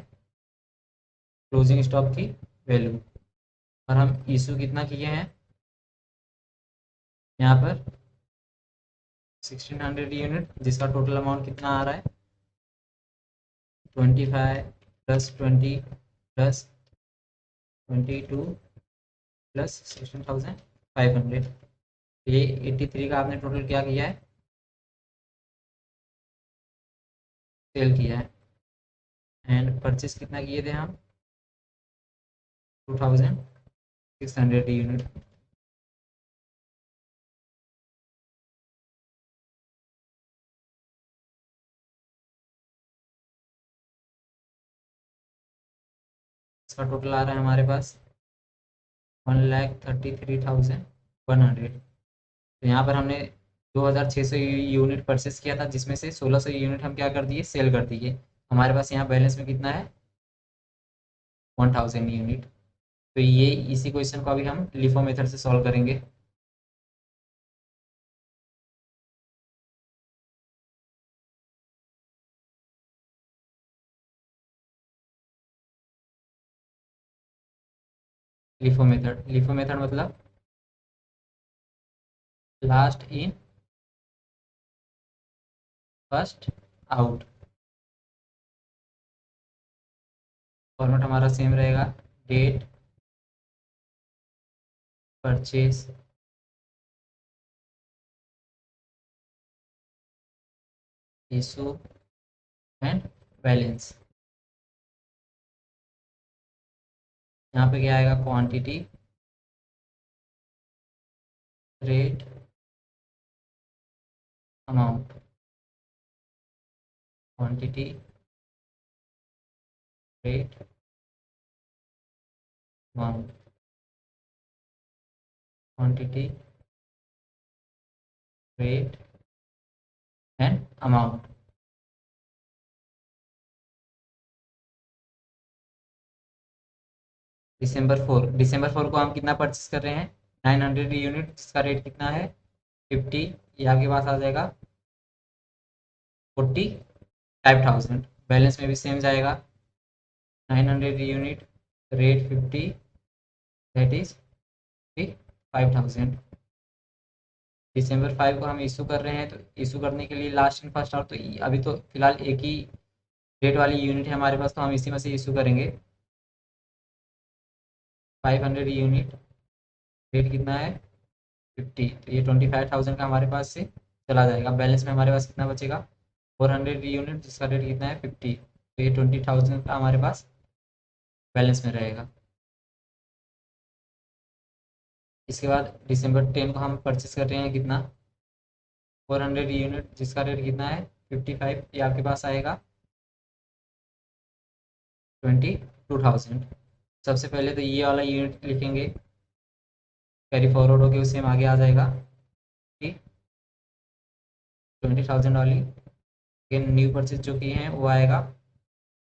क्लोजिंग स्टॉक की वैल्यू। और हम इशू कितना किए हैं यहाँ पर 1600 यूनिट जिसका टोटल अमाउंट कितना आ रहा है 25 प्लस 20 प्लस 22 प्लस 16,500। ये 83 का आपने टोटल क्या किया है, सेल किया है। एंड परचेस कितना किए थे हम, 2600 यूनिट। इसका टोटल आ रहा है हमारे पास 1,33,100। तो यहाँ पर हमने 2,600 यूनिट परचेस किया था, जिसमें से 1,600 यूनिट हम क्या कर दिए, सेल कर दिए। हमारे पास यहाँ बैलेंस में कितना है, 1,000 यूनिट। तो ये इसी क्वेश्चन को अभी हम लिफो मेथड से सॉल्व करेंगे। लिफो मेथड मतलब last in first out. Format हमारा सेम रहेगा, date, purchase, issue and balance. यहाँ पे क्या आएगा, quantity, rate, amount. Quantity, rate, amount. Quantity, rate and amount. दिसंबर 4 को हम कितना परचेस कर रहे हैं, 900 यूनिट, जिसका रेट कितना है 50। ये आपके पास आ जाएगा 45,000। बैलेंस में भी सेम जाएगा, 900 यूनिट, रेट 50, दैट इज 5,000। दिसंबर 5 को हम इशू कर रहे हैं, तो इशू करने के लिए लास्ट इन फर्स्ट आउट, तो अभी तो फिलहाल एक ही रेट वाली यूनिट है हमारे पास, तो हम इसी में से इशू करेंगे। 500 यूनिट, रेट कितना है 50, तो ये 25,000 का हमारे पास से चला जाएगा। बैलेंस में हमारे पास कितना बचेगा, 400 यूनिट, जिसका रेट कितना है 50, तो ये 20,000 का हमारे पास बैलेंस में रहेगा। इसके बाद दिसंबर 10 को हम परचेस कर रहे हैं कितना, 400 यूनिट, जिसका रेट कितना है 55, ये आपके पास आएगा 22,000। सबसे पहले तो ये वाला यूनिट लिखेंगे, कैरी फॉरवर्ड होके उसे हम आगे आ जाएगा, ठीक। 20,000 वाली अगेन न्यू परचेज जो किए हैं वो आएगा,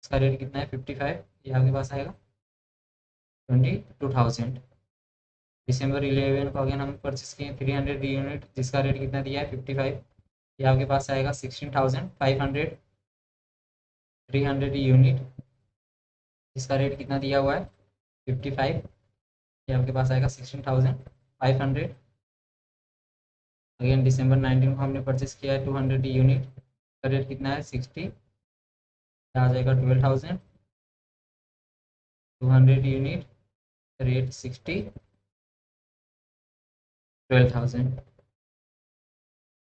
इसका रेट कितना है 55, ये आपके पास आएगा 22,000। दिसंबर 11 को अगेन हम परचेस किए 300 यूनिट, जिसका रेट कितना दिया है 55, ये आपके पास आएगा 16,500। 300 यूनिट, जिसका रेट कितना दिया हुआ है 55, ये आपके पास आएगा 16,500। अगेन दिसंबर 19 को हमने परचेस किया है 200 यूनिट, का रेट कितना है 60, आ जाएगा 12,000। 200 यूनिट, रेट 60, 12,000।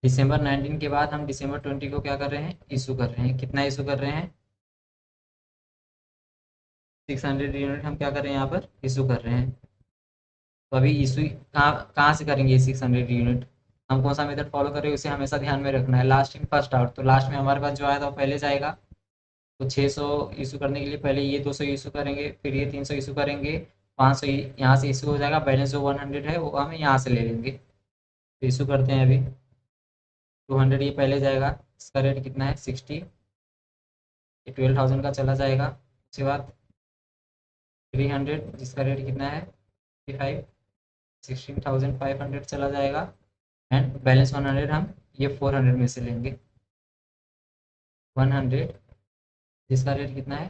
दिसंबर 19 के बाद हम दिसंबर 20 को क्या कर रहे हैं, इशू कर रहे हैं। कितना इशू कर रहे हैं, 600 यूनिट हम क्या कर रहे हैं, यहाँ पर इशू कर रहे हैं। तो अभी इशू कहाँ कहाँ से करेंगे ये 600 यूनिट, हम कौन सा मेथड फॉलो कर रहे हैं उसे हमेशा ध्यान में रखना है, लास्ट इन फर्स्ट आउट। तो लास्ट में हमारे पास जो आया था वो पहले जाएगा, तो 600 इशू करने के लिए पहले ये 200 इशू करेंगे, फिर ये 300 इशू करेंगे, 500 यहाँ से इशू हो जाएगा, बैलेंस जो 100 है वो हम यहाँ से ले लेंगे। तो इशू करते हैं अभी, 200 ये पहले जाएगा, इसका रेट कितना है 60, ये 12,000 का चला जाएगा। उसके बाद 300, जिसका रेट कितना है 55, 16,500 चला जाएगा। एंड बैलेंस 100 हम ये 400 में से लेंगे, 100, जिसका रेट कितना है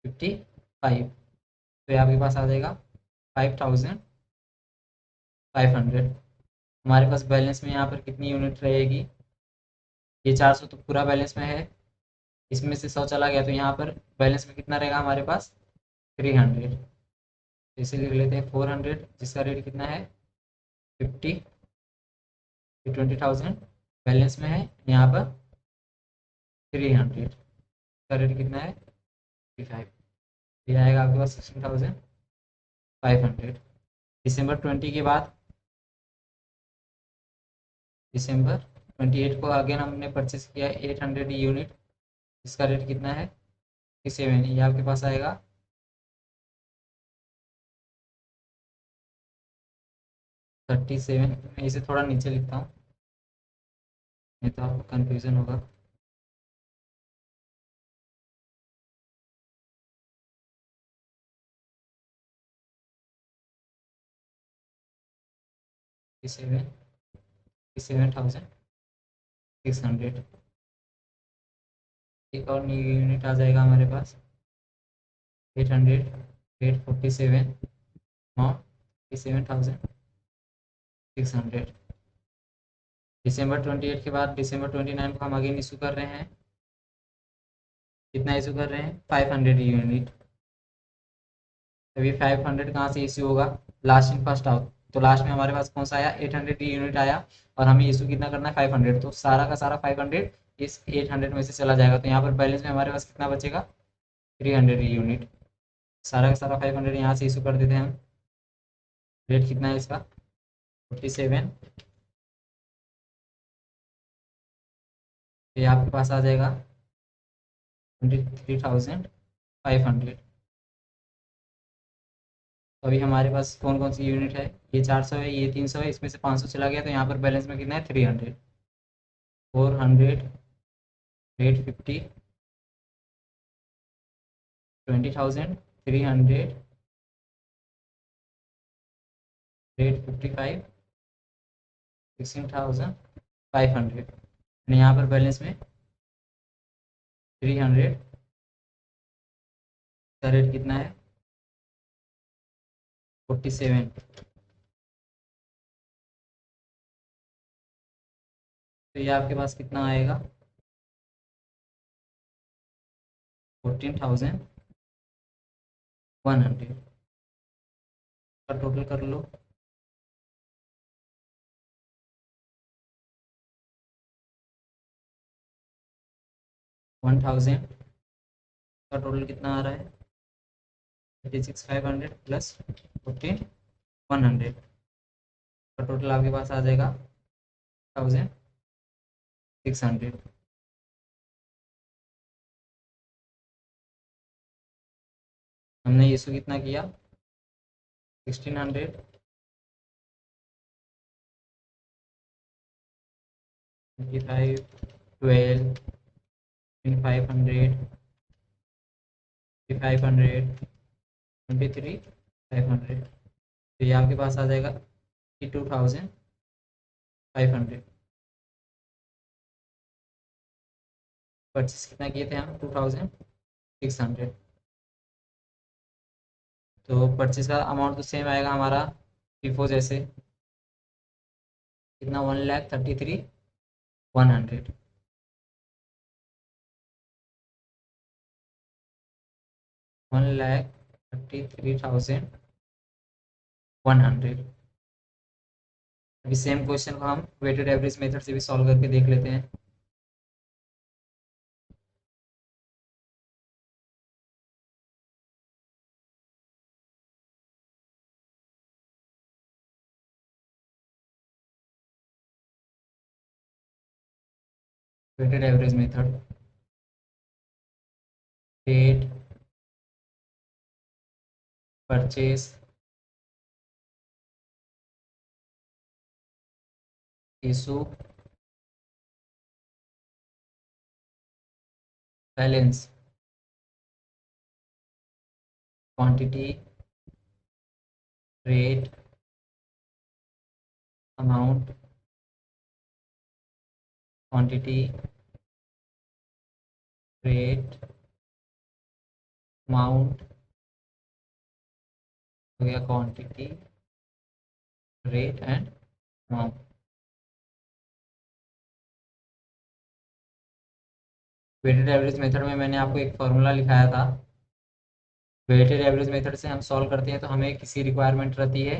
55, तो ये आपके पास आ जाएगा 5,500। हमारे पास बैलेंस में यहाँ पर कितनी यूनिट रहेगी, ये 400 तो पूरा बैलेंस में है, इसमें से 100 चला गया, तो यहाँ पर बैलेंस में कितना रहेगा हमारे पास 300। इसे लिख लेते हैं 400, जिसका रेट कितना है 50, 20,000 बैलेंस में है। यहाँ पर 300 का रेट कितना है 55, ये आएगा आपके पास 16,500। दिसंबर 20 के बाद दिसंबर 28 को अगेन हमने परचेस किया 800 यूनिट, इसका रेट कितना है 37, ये आपके पास आएगा 37। मैं इसे थोड़ा नीचे लिखता हूँ, नहीं तो आपको कन्फ्यूज़न होगा। सेवन 7,600। एक और न्यू यूनिट आ जाएगा हमारे पास 800, 847, और 7,600। दिसंबर 28 के बाद दिसंबर 29 को हम अगेन इशू कर रहे हैं, कितना इशू कर रहे हैं 500 यूनिट। अभी 500 कहाँ से इशू होगा, लास्ट इन फर्स्ट आउट, तो लास्ट में हमारे पास कौन सा आया 800 यूनिट आया, और हमें इशू कितना करना है 500, तो सारा का सारा 500 इस 800 में से चला जाएगा, तो यहाँ पर बैलेंस में हमारे पास कितना बचेगा 300 यूनिट। सारा का सारा 500 यहाँ से इशू कर देते हैं हम। रेट कितना है इसका 47, ये आपके पास आ जाएगा 23,500। तो अभी हमारे पास कौन कौन सी यूनिट है, ये 400 है, ये 300 है, इसमें से 500 चला गया, तो यहाँ पर बैलेंस में कितना है 300, 400, 850, 20,000, 300, 855, 16,500, यहाँ पर बैलेंस में 300 का रेट कितना है 47। तो ये आपके पास कितना आएगा 14,100 का टोटल कर लो। 1,000 का टोटल कितना आ रहा है 36,500 प्लस 14,100 का टोटल आपके पास आ जाएगा 1,600। हमने इशू कितना किया 1,600, 25, 12, 500, 500, 23,500, तो ये आपके पास आ जाएगा 52,500। परचेस कितना किए थे हम 2,600, तो परचेस का अमाउंट तो सेम आएगा हमारा FIFO जैसे, कितना 1,33,100। 1,33,100। अभी सेम क्वेश्चन को हम वेटेड एवरेज मेथड से भी सॉल्व करके देख लेते हैं। Weighted average method, date, purchase, issue, balance, quantity, rate, amount, quantity, rate, amount हो गया, quantity, rate and amount. Weighted average method में मैंने आपको एक फॉर्मूला लिखाया था। वेटेड एवरेज मेथड से हम सॉल्व करते हैं तो हमें किसी रिक्वायरमेंट रहती है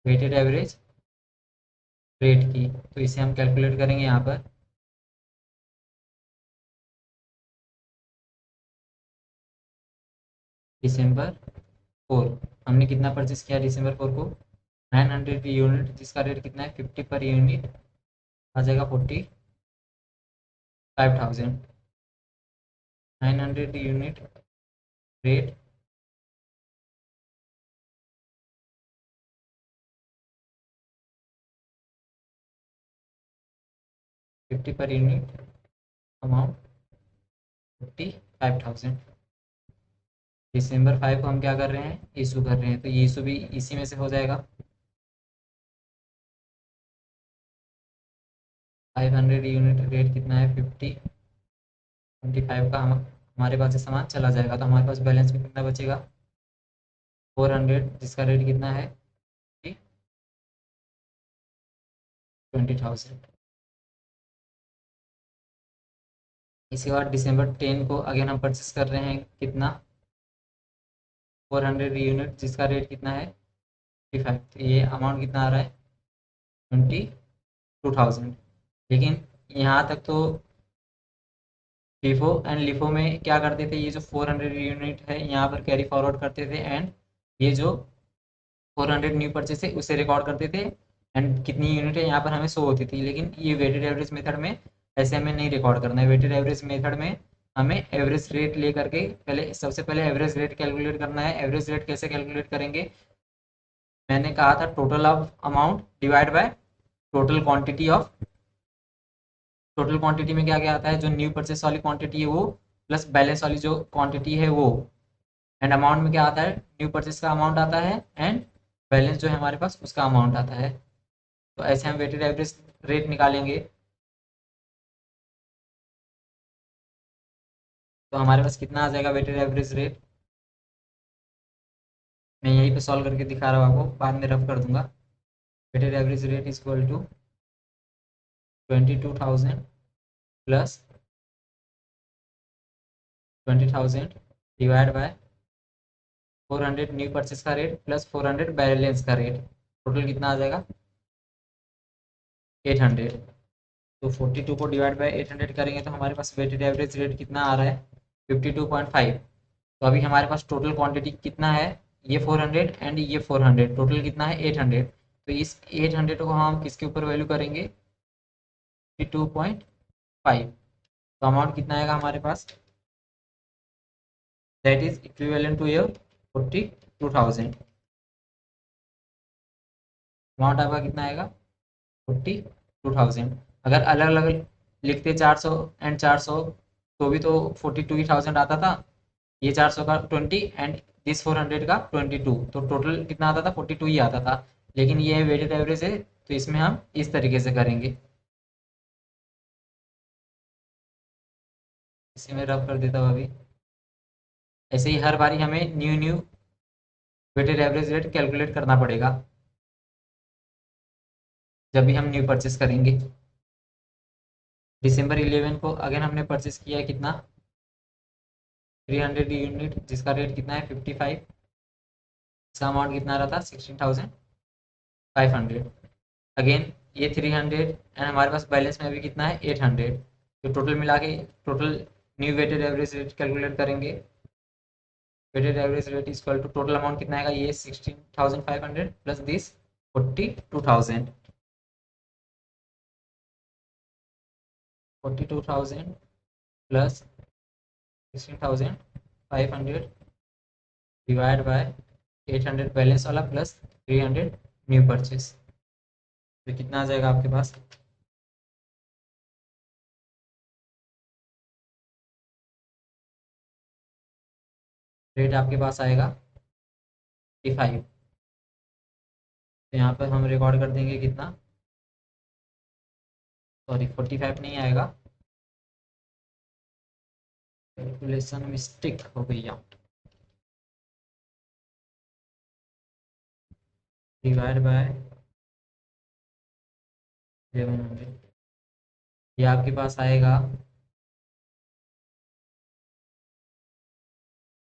वेटेड एवरेज रेट की, तो इसे हम कैलकुलेट करेंगे यहाँ पर। दिसंबर 4 हमने कितना परचेस किया दिसंबर 4 को? 900 यूनिट, जिसका रेट कितना है 50 पर यूनिट, आ जाएगा 45,000। 900 unit rate 50 per unit, amount 45,000। दिसंबर 5 को हम क्या कर रहे हैं, इशू कर रहे हैं, तो ये इशू भी इसी में से हो जाएगा। 500 यूनिट रेट कितना है 50, 25 का हम हमारे पास से सामान चला जाएगा, तो हमारे पास बैलेंस में कितना बचेगा 400, जिसका रेट कितना है 20,000। इसके बाद दिसंबर 10 को अगेन हम परचेस कर रहे हैं कितना 400 यूनिट, जिसका रेट कितना है 55, तो ये अमाउंट कितना आ रहा है 22,000। लेकिन यहाँ तक तो लिफो एंड लिफो में क्या करते थे, ये जो 400 यूनिट है यहाँ पर कैरी फॉरवर्ड करते थे, एंड ये जो 400 न्यू परचेस है उसे रिकॉर्ड करते थे, एंड कितनी यूनिट है यहाँ पर हमें शो होती थी। लेकिन ये वेटेड एवरेज मेथड में ऐसे हमें नहीं रिकॉर्ड करना है। वेटेड एवरेज मेथड में हमें एवरेज रेट ले करके पहले, सबसे पहले एवरेज रेट कैलकुलेट करना है। एवरेज रेट कैसे कैलकुलेट करेंगे, मैंने कहा था total of amount divide by total quantity of, total quantity में क्या क्या आता है, जो न्यू परचेस वाली क्वांटिटी है वो, प्लस बैलेंस वाली जो क्वांटिटी है वो, एंड अमाउंट में क्या आता है, न्यू परचेस का अमाउंट आता है, एंड बैलेंस जो है हमारे पास उसका अमाउंट आता है। तो ऐसे हम वेटेड एवरेज रेट निकालेंगे। तो हमारे पास कितना आ जाएगा वेटेड एवरेज रेट, मैं यहीं पे सॉल्व करके दिखा रहा हूँ आपको, बाद में रफ कर दूंगा। Weighted average rate is equal to 22,000 plus 20,000 divide by 400 new purchase का रेट प्लस 400 बैलेंस का रेट, टोटल कितना आ जाएगा 800। तो 42 को डिवाइड बाय 800 करेंगे तो हमारे पास वेटेड एवरेज रेट कितना आ रहा है 52.5। तो अभी हमारे पास टोटल क्वांटिटी कितना है, ये 400 एंड ये 400, टोटल कितना है 800। तो इस 800 को हम किसके ऊपर वैल्यू करेंगे 52.5, तो अमाउंट कितना आएगा हमारे पास, that is equivalent to your 42,000। Amount आपका कितना आएगा 42,000। अगर अलग अलग लिखते 400 एंड 400 तो भी तो 42,000 आता था। ये 400 का 20 एंड दिस 400 का 22, तो टोटल कितना आता था 42 ही आता था। लेकिन ये वेटेड एवरेज है, तो इसमें हम इस तरीके से करेंगे। इसे मैं रफ कर देता हूँ अभी। ऐसे ही हर बारी हमें new new weighted average rate calculate करना पड़ेगा जब भी हम न्यू परचेस करेंगे। दिसंबर 11 को अगेन हमने परचेस किया है कितना 300 यूनिट, जिसका रेट कितना है 55, इसका अमाउंट कितना रहा था 16,500। अगेन ये 300 एंड हमारे पास बैलेंस में अभी कितना है 800, तो टोटल मिला के total new weighted average rate calculate करेंगे। Weighted average rate is equal to total amount कितना आएगा, ये 16,500 plus this 42,000। 42,000 plus 16,500 divide by 800 balance वाला प्लस 300 न्यू परचेस, तो कितना आ जाएगा आपके पास, रेट आपके पास आएगा 55। तो यहाँ पर हम रिकॉर्ड कर देंगे कितना, सॉरी 45 नहीं आएगा, कैलकुलेशन मिस्टेक हो गई यहाँ, डिवाइड बाय 1100, ये आपके पास आएगा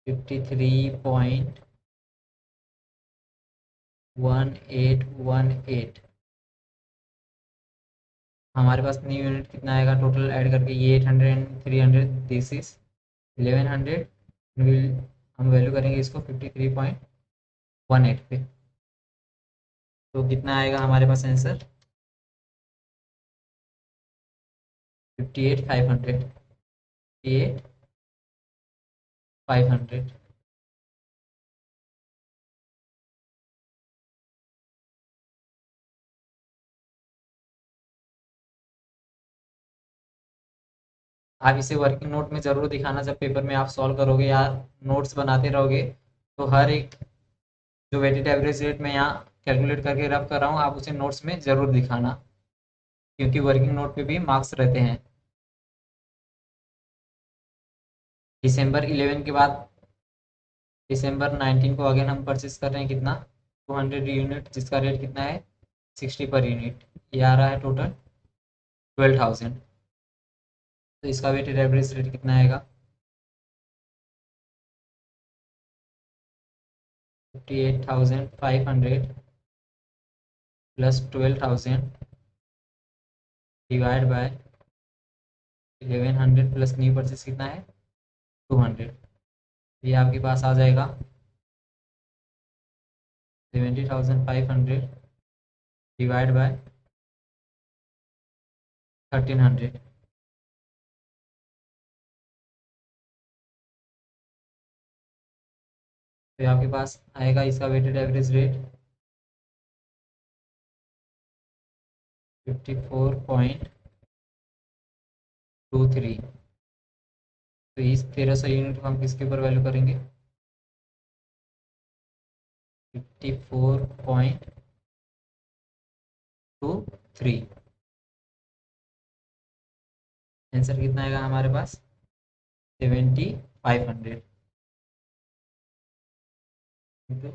53.9 1818। हमारे पास न्यू यूनिट कितना आएगा टोटल ऐड करके, ये 800 एंड 300, दिस इज 1100। विल हम वैल्यू करेंगे इसको 53.18 पे। तो कितना आएगा हमारे पास आंसर, 58,500। 58,500। आप इसे वर्किंग नोट में ज़रूर दिखाना, जब पेपर में आप सॉल्व करोगे या नोट्स बनाते रहोगे, तो हर एक जो वेटेड एवरेज रेट मैं यहाँ कैलकुलेट करके रफ कर रहा हूँ, आप उसे नोट्स में ज़रूर दिखाना, क्योंकि वर्किंग नोट पे भी मार्क्स रहते हैं। दिसंबर 11 के बाद दिसंबर 19 को अगेन हम परचेस कर रहे हैं कितना, 200 यूनिट, जिसका रेट कितना है 60 पर यूनिट। ये आ रहा है टोटल 12,000। तो इसका वेटेड एवरेज रेट कितना आएगा, 58,500 plus 12,000 divide by 1100 plus new purchase कितना है 200। ये आपके पास आ जाएगा 70,500 डिवाइड बाय 1300। तो आपके पास आएगा इसका वेटेड एवरेज रेट 54.23। तो इस 1300 यूनिट को हम किसके ऊपर वैल्यू करेंगे, 54.23। आंसर कितना आएगा हमारे पास, 7,500 इंटू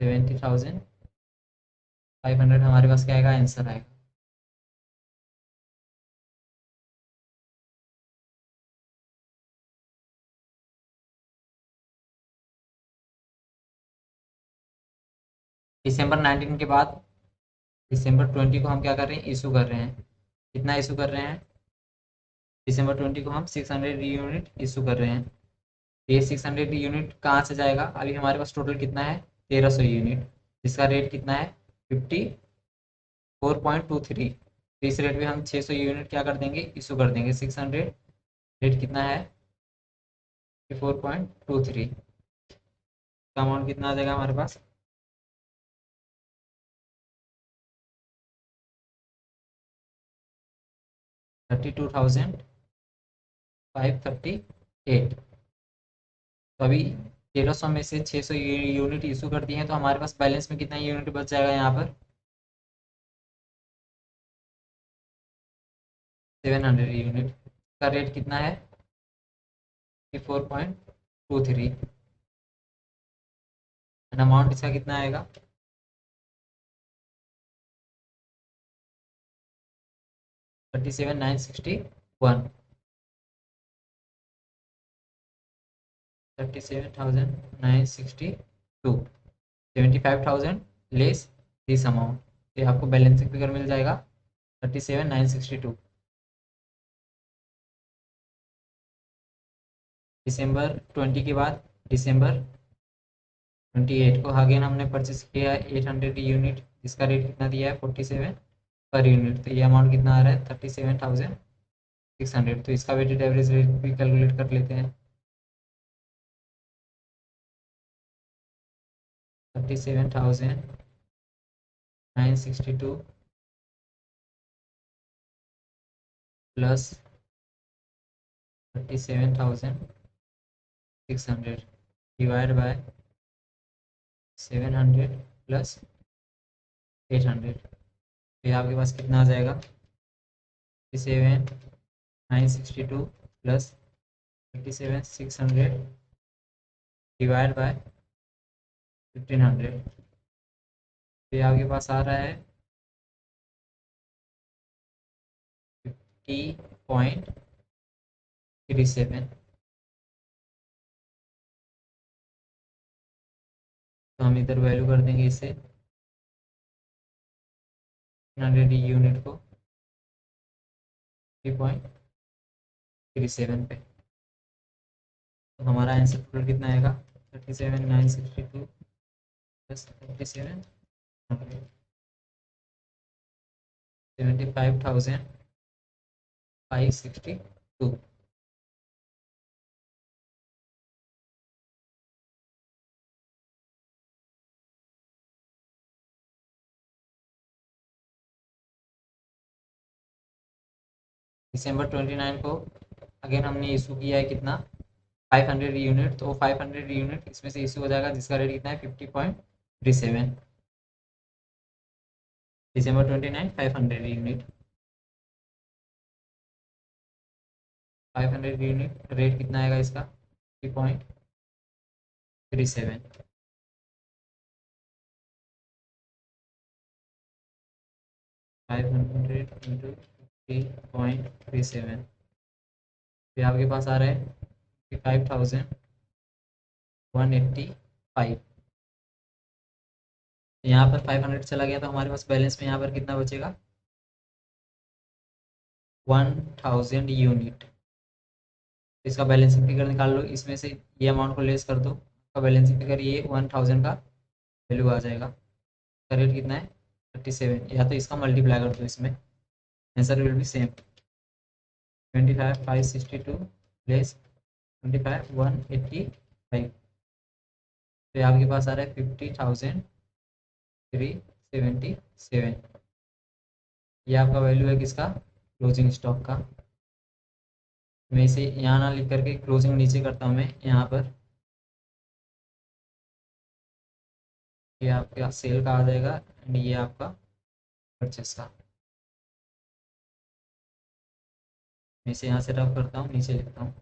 70,500 हमारे पास क्या आएगा, आंसर आएगा। दिसंबर 19 के बाद दिसंबर 20 को हम क्या कर रहे हैं, इशू कर रहे हैं। कितना इशू कर रहे हैं, दिसंबर 20 को हम 600 यूनिट इशू कर रहे हैं। ये 600 यूनिट कहाँ से जाएगा, अभी हमारे पास टोटल कितना है 1300 यूनिट, जिसका रेट कितना है 54.23। इस रेट में हम 600 यूनिट क्या कर देंगे, इशू कर देंगे। 600 रेट कितना है 54.23, का अमाउंट कितना आ जाएगा हमारे पास, 32,538। तो अभी 1300 में से 600 यूनिट इशू कर दिए हैं, तो हमारे पास बैलेंस में कितना यूनिट बच जाएगा यहाँ पर, 700 यूनिट। का रेट कितना है 54.23। एंड अमाउंट इसका कितना आएगा, 37,961। 37,962। 75,000 लेस दिस अमाउंट, ये आपको बैलेंसिंग फिगर मिल जाएगा 37,962। दिसंबर 20 के बाद दिसंबर 28 को अगेन हमने परचेस किया है 800 यूनिट, जिसका रेट कितना दिया है 47 पर यूनिट। तो ये अमाउंट कितना आ रहा है 37,600। तो इसका वेटेड एवरेज रेट भी कैलकुलेट कर लेते हैं। 37,962 प्लस 37,600 डिवाइड बाय 700 प्लस 800। तो आपके पास कितना आ जाएगा, 37,962 प्लस 37,600 डिवाइड बाय 1,500। तो आपके पास आ रहा है 50.37। तो हम इधर वैल्यू कर देंगे इसे 100 यूनिट को 3.37 पे। तो हमारा आंसर टोटल कितना आएगा 37,962 प्लस 37 75,562। दिसंबर 29 को अगेन हमने इशू किया है कितना 500 यूनिट। तो 500 यूनिट इसमें से इशू हो जाएगा जिसका रेट कितना है 50.37। दिसंबर 29 500 यूनिट 500 यूनिट रेट कितना आएगा इसका 50.37। 500 इंटू 50.37 फिर आपके पास आ रहा है 55,185। यहाँ पर 500 चला गया तो हमारे पास बैलेंस में यहाँ पर कितना बचेगा 1000 यूनिट। इसका बैलेंसिंग फिगर निकाल लो, इसमें से ये अमाउंट को लेस कर दो, आपका बैलेंसिंग फिगर ये 1000 का वैल्यू आ जाएगा। इसका रेट कितना है 37, या तो इसका मल्टीप्लाई कर दो इसमें, answer will be same 25,562 less 25,185। तो आपके पास आ रहा है 50,377। ये आपका वैल्यू है किसका क्लोजिंग स्टॉक का। मैं इसे यहाँ ना लिख करके क्लोजिंग नीचे करता हूँ मैं यहाँ पर, ये आपका सेल का आ जाएगा एंड ये आपका परचेस का। मैं इसे यहाँ से रफ करता हूँ, नीचे लिखता हूँ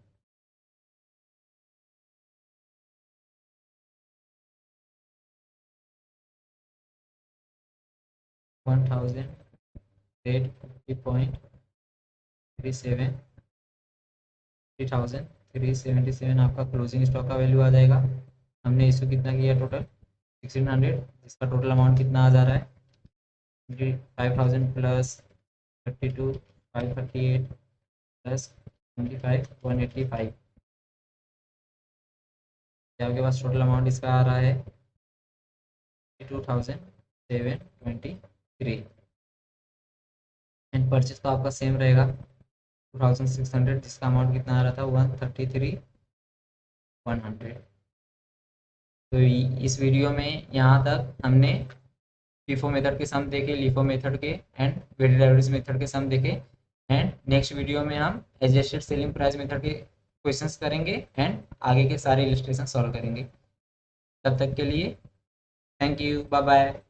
1,850.37 3,377 आपका क्लोजिंग स्टॉक का वैल्यू आ जाएगा। हमने इशू कितना किया टोटल 1600, जिसका टोटल अमाउंट कितना आ जा रहा है 5,000 प्लस 32,538 प्लस 25,185। आपके पास टोटल अमाउंट इसका आ रहा है 22,723 एंड परचेज तो आपका सेम रहेगा 2,600, जिसका अमाउंट कितना आ रहा था 133,100। तो इस वीडियो में यहाँ तक हमने FIFO मेथड के सम देखे, LIFO मेथड के एंड वेटेड एवरेज मेथड के सम देखे। एंड नेक्स्ट वीडियो में हम एडजस्टेड सेलिंग प्राइस मेथड के क्वेश्चंस करेंगे एंड आगे के सारे इलस्ट्रेशन सॉल्व करेंगे। तब तक के लिए थैंक यू, बाय बाय।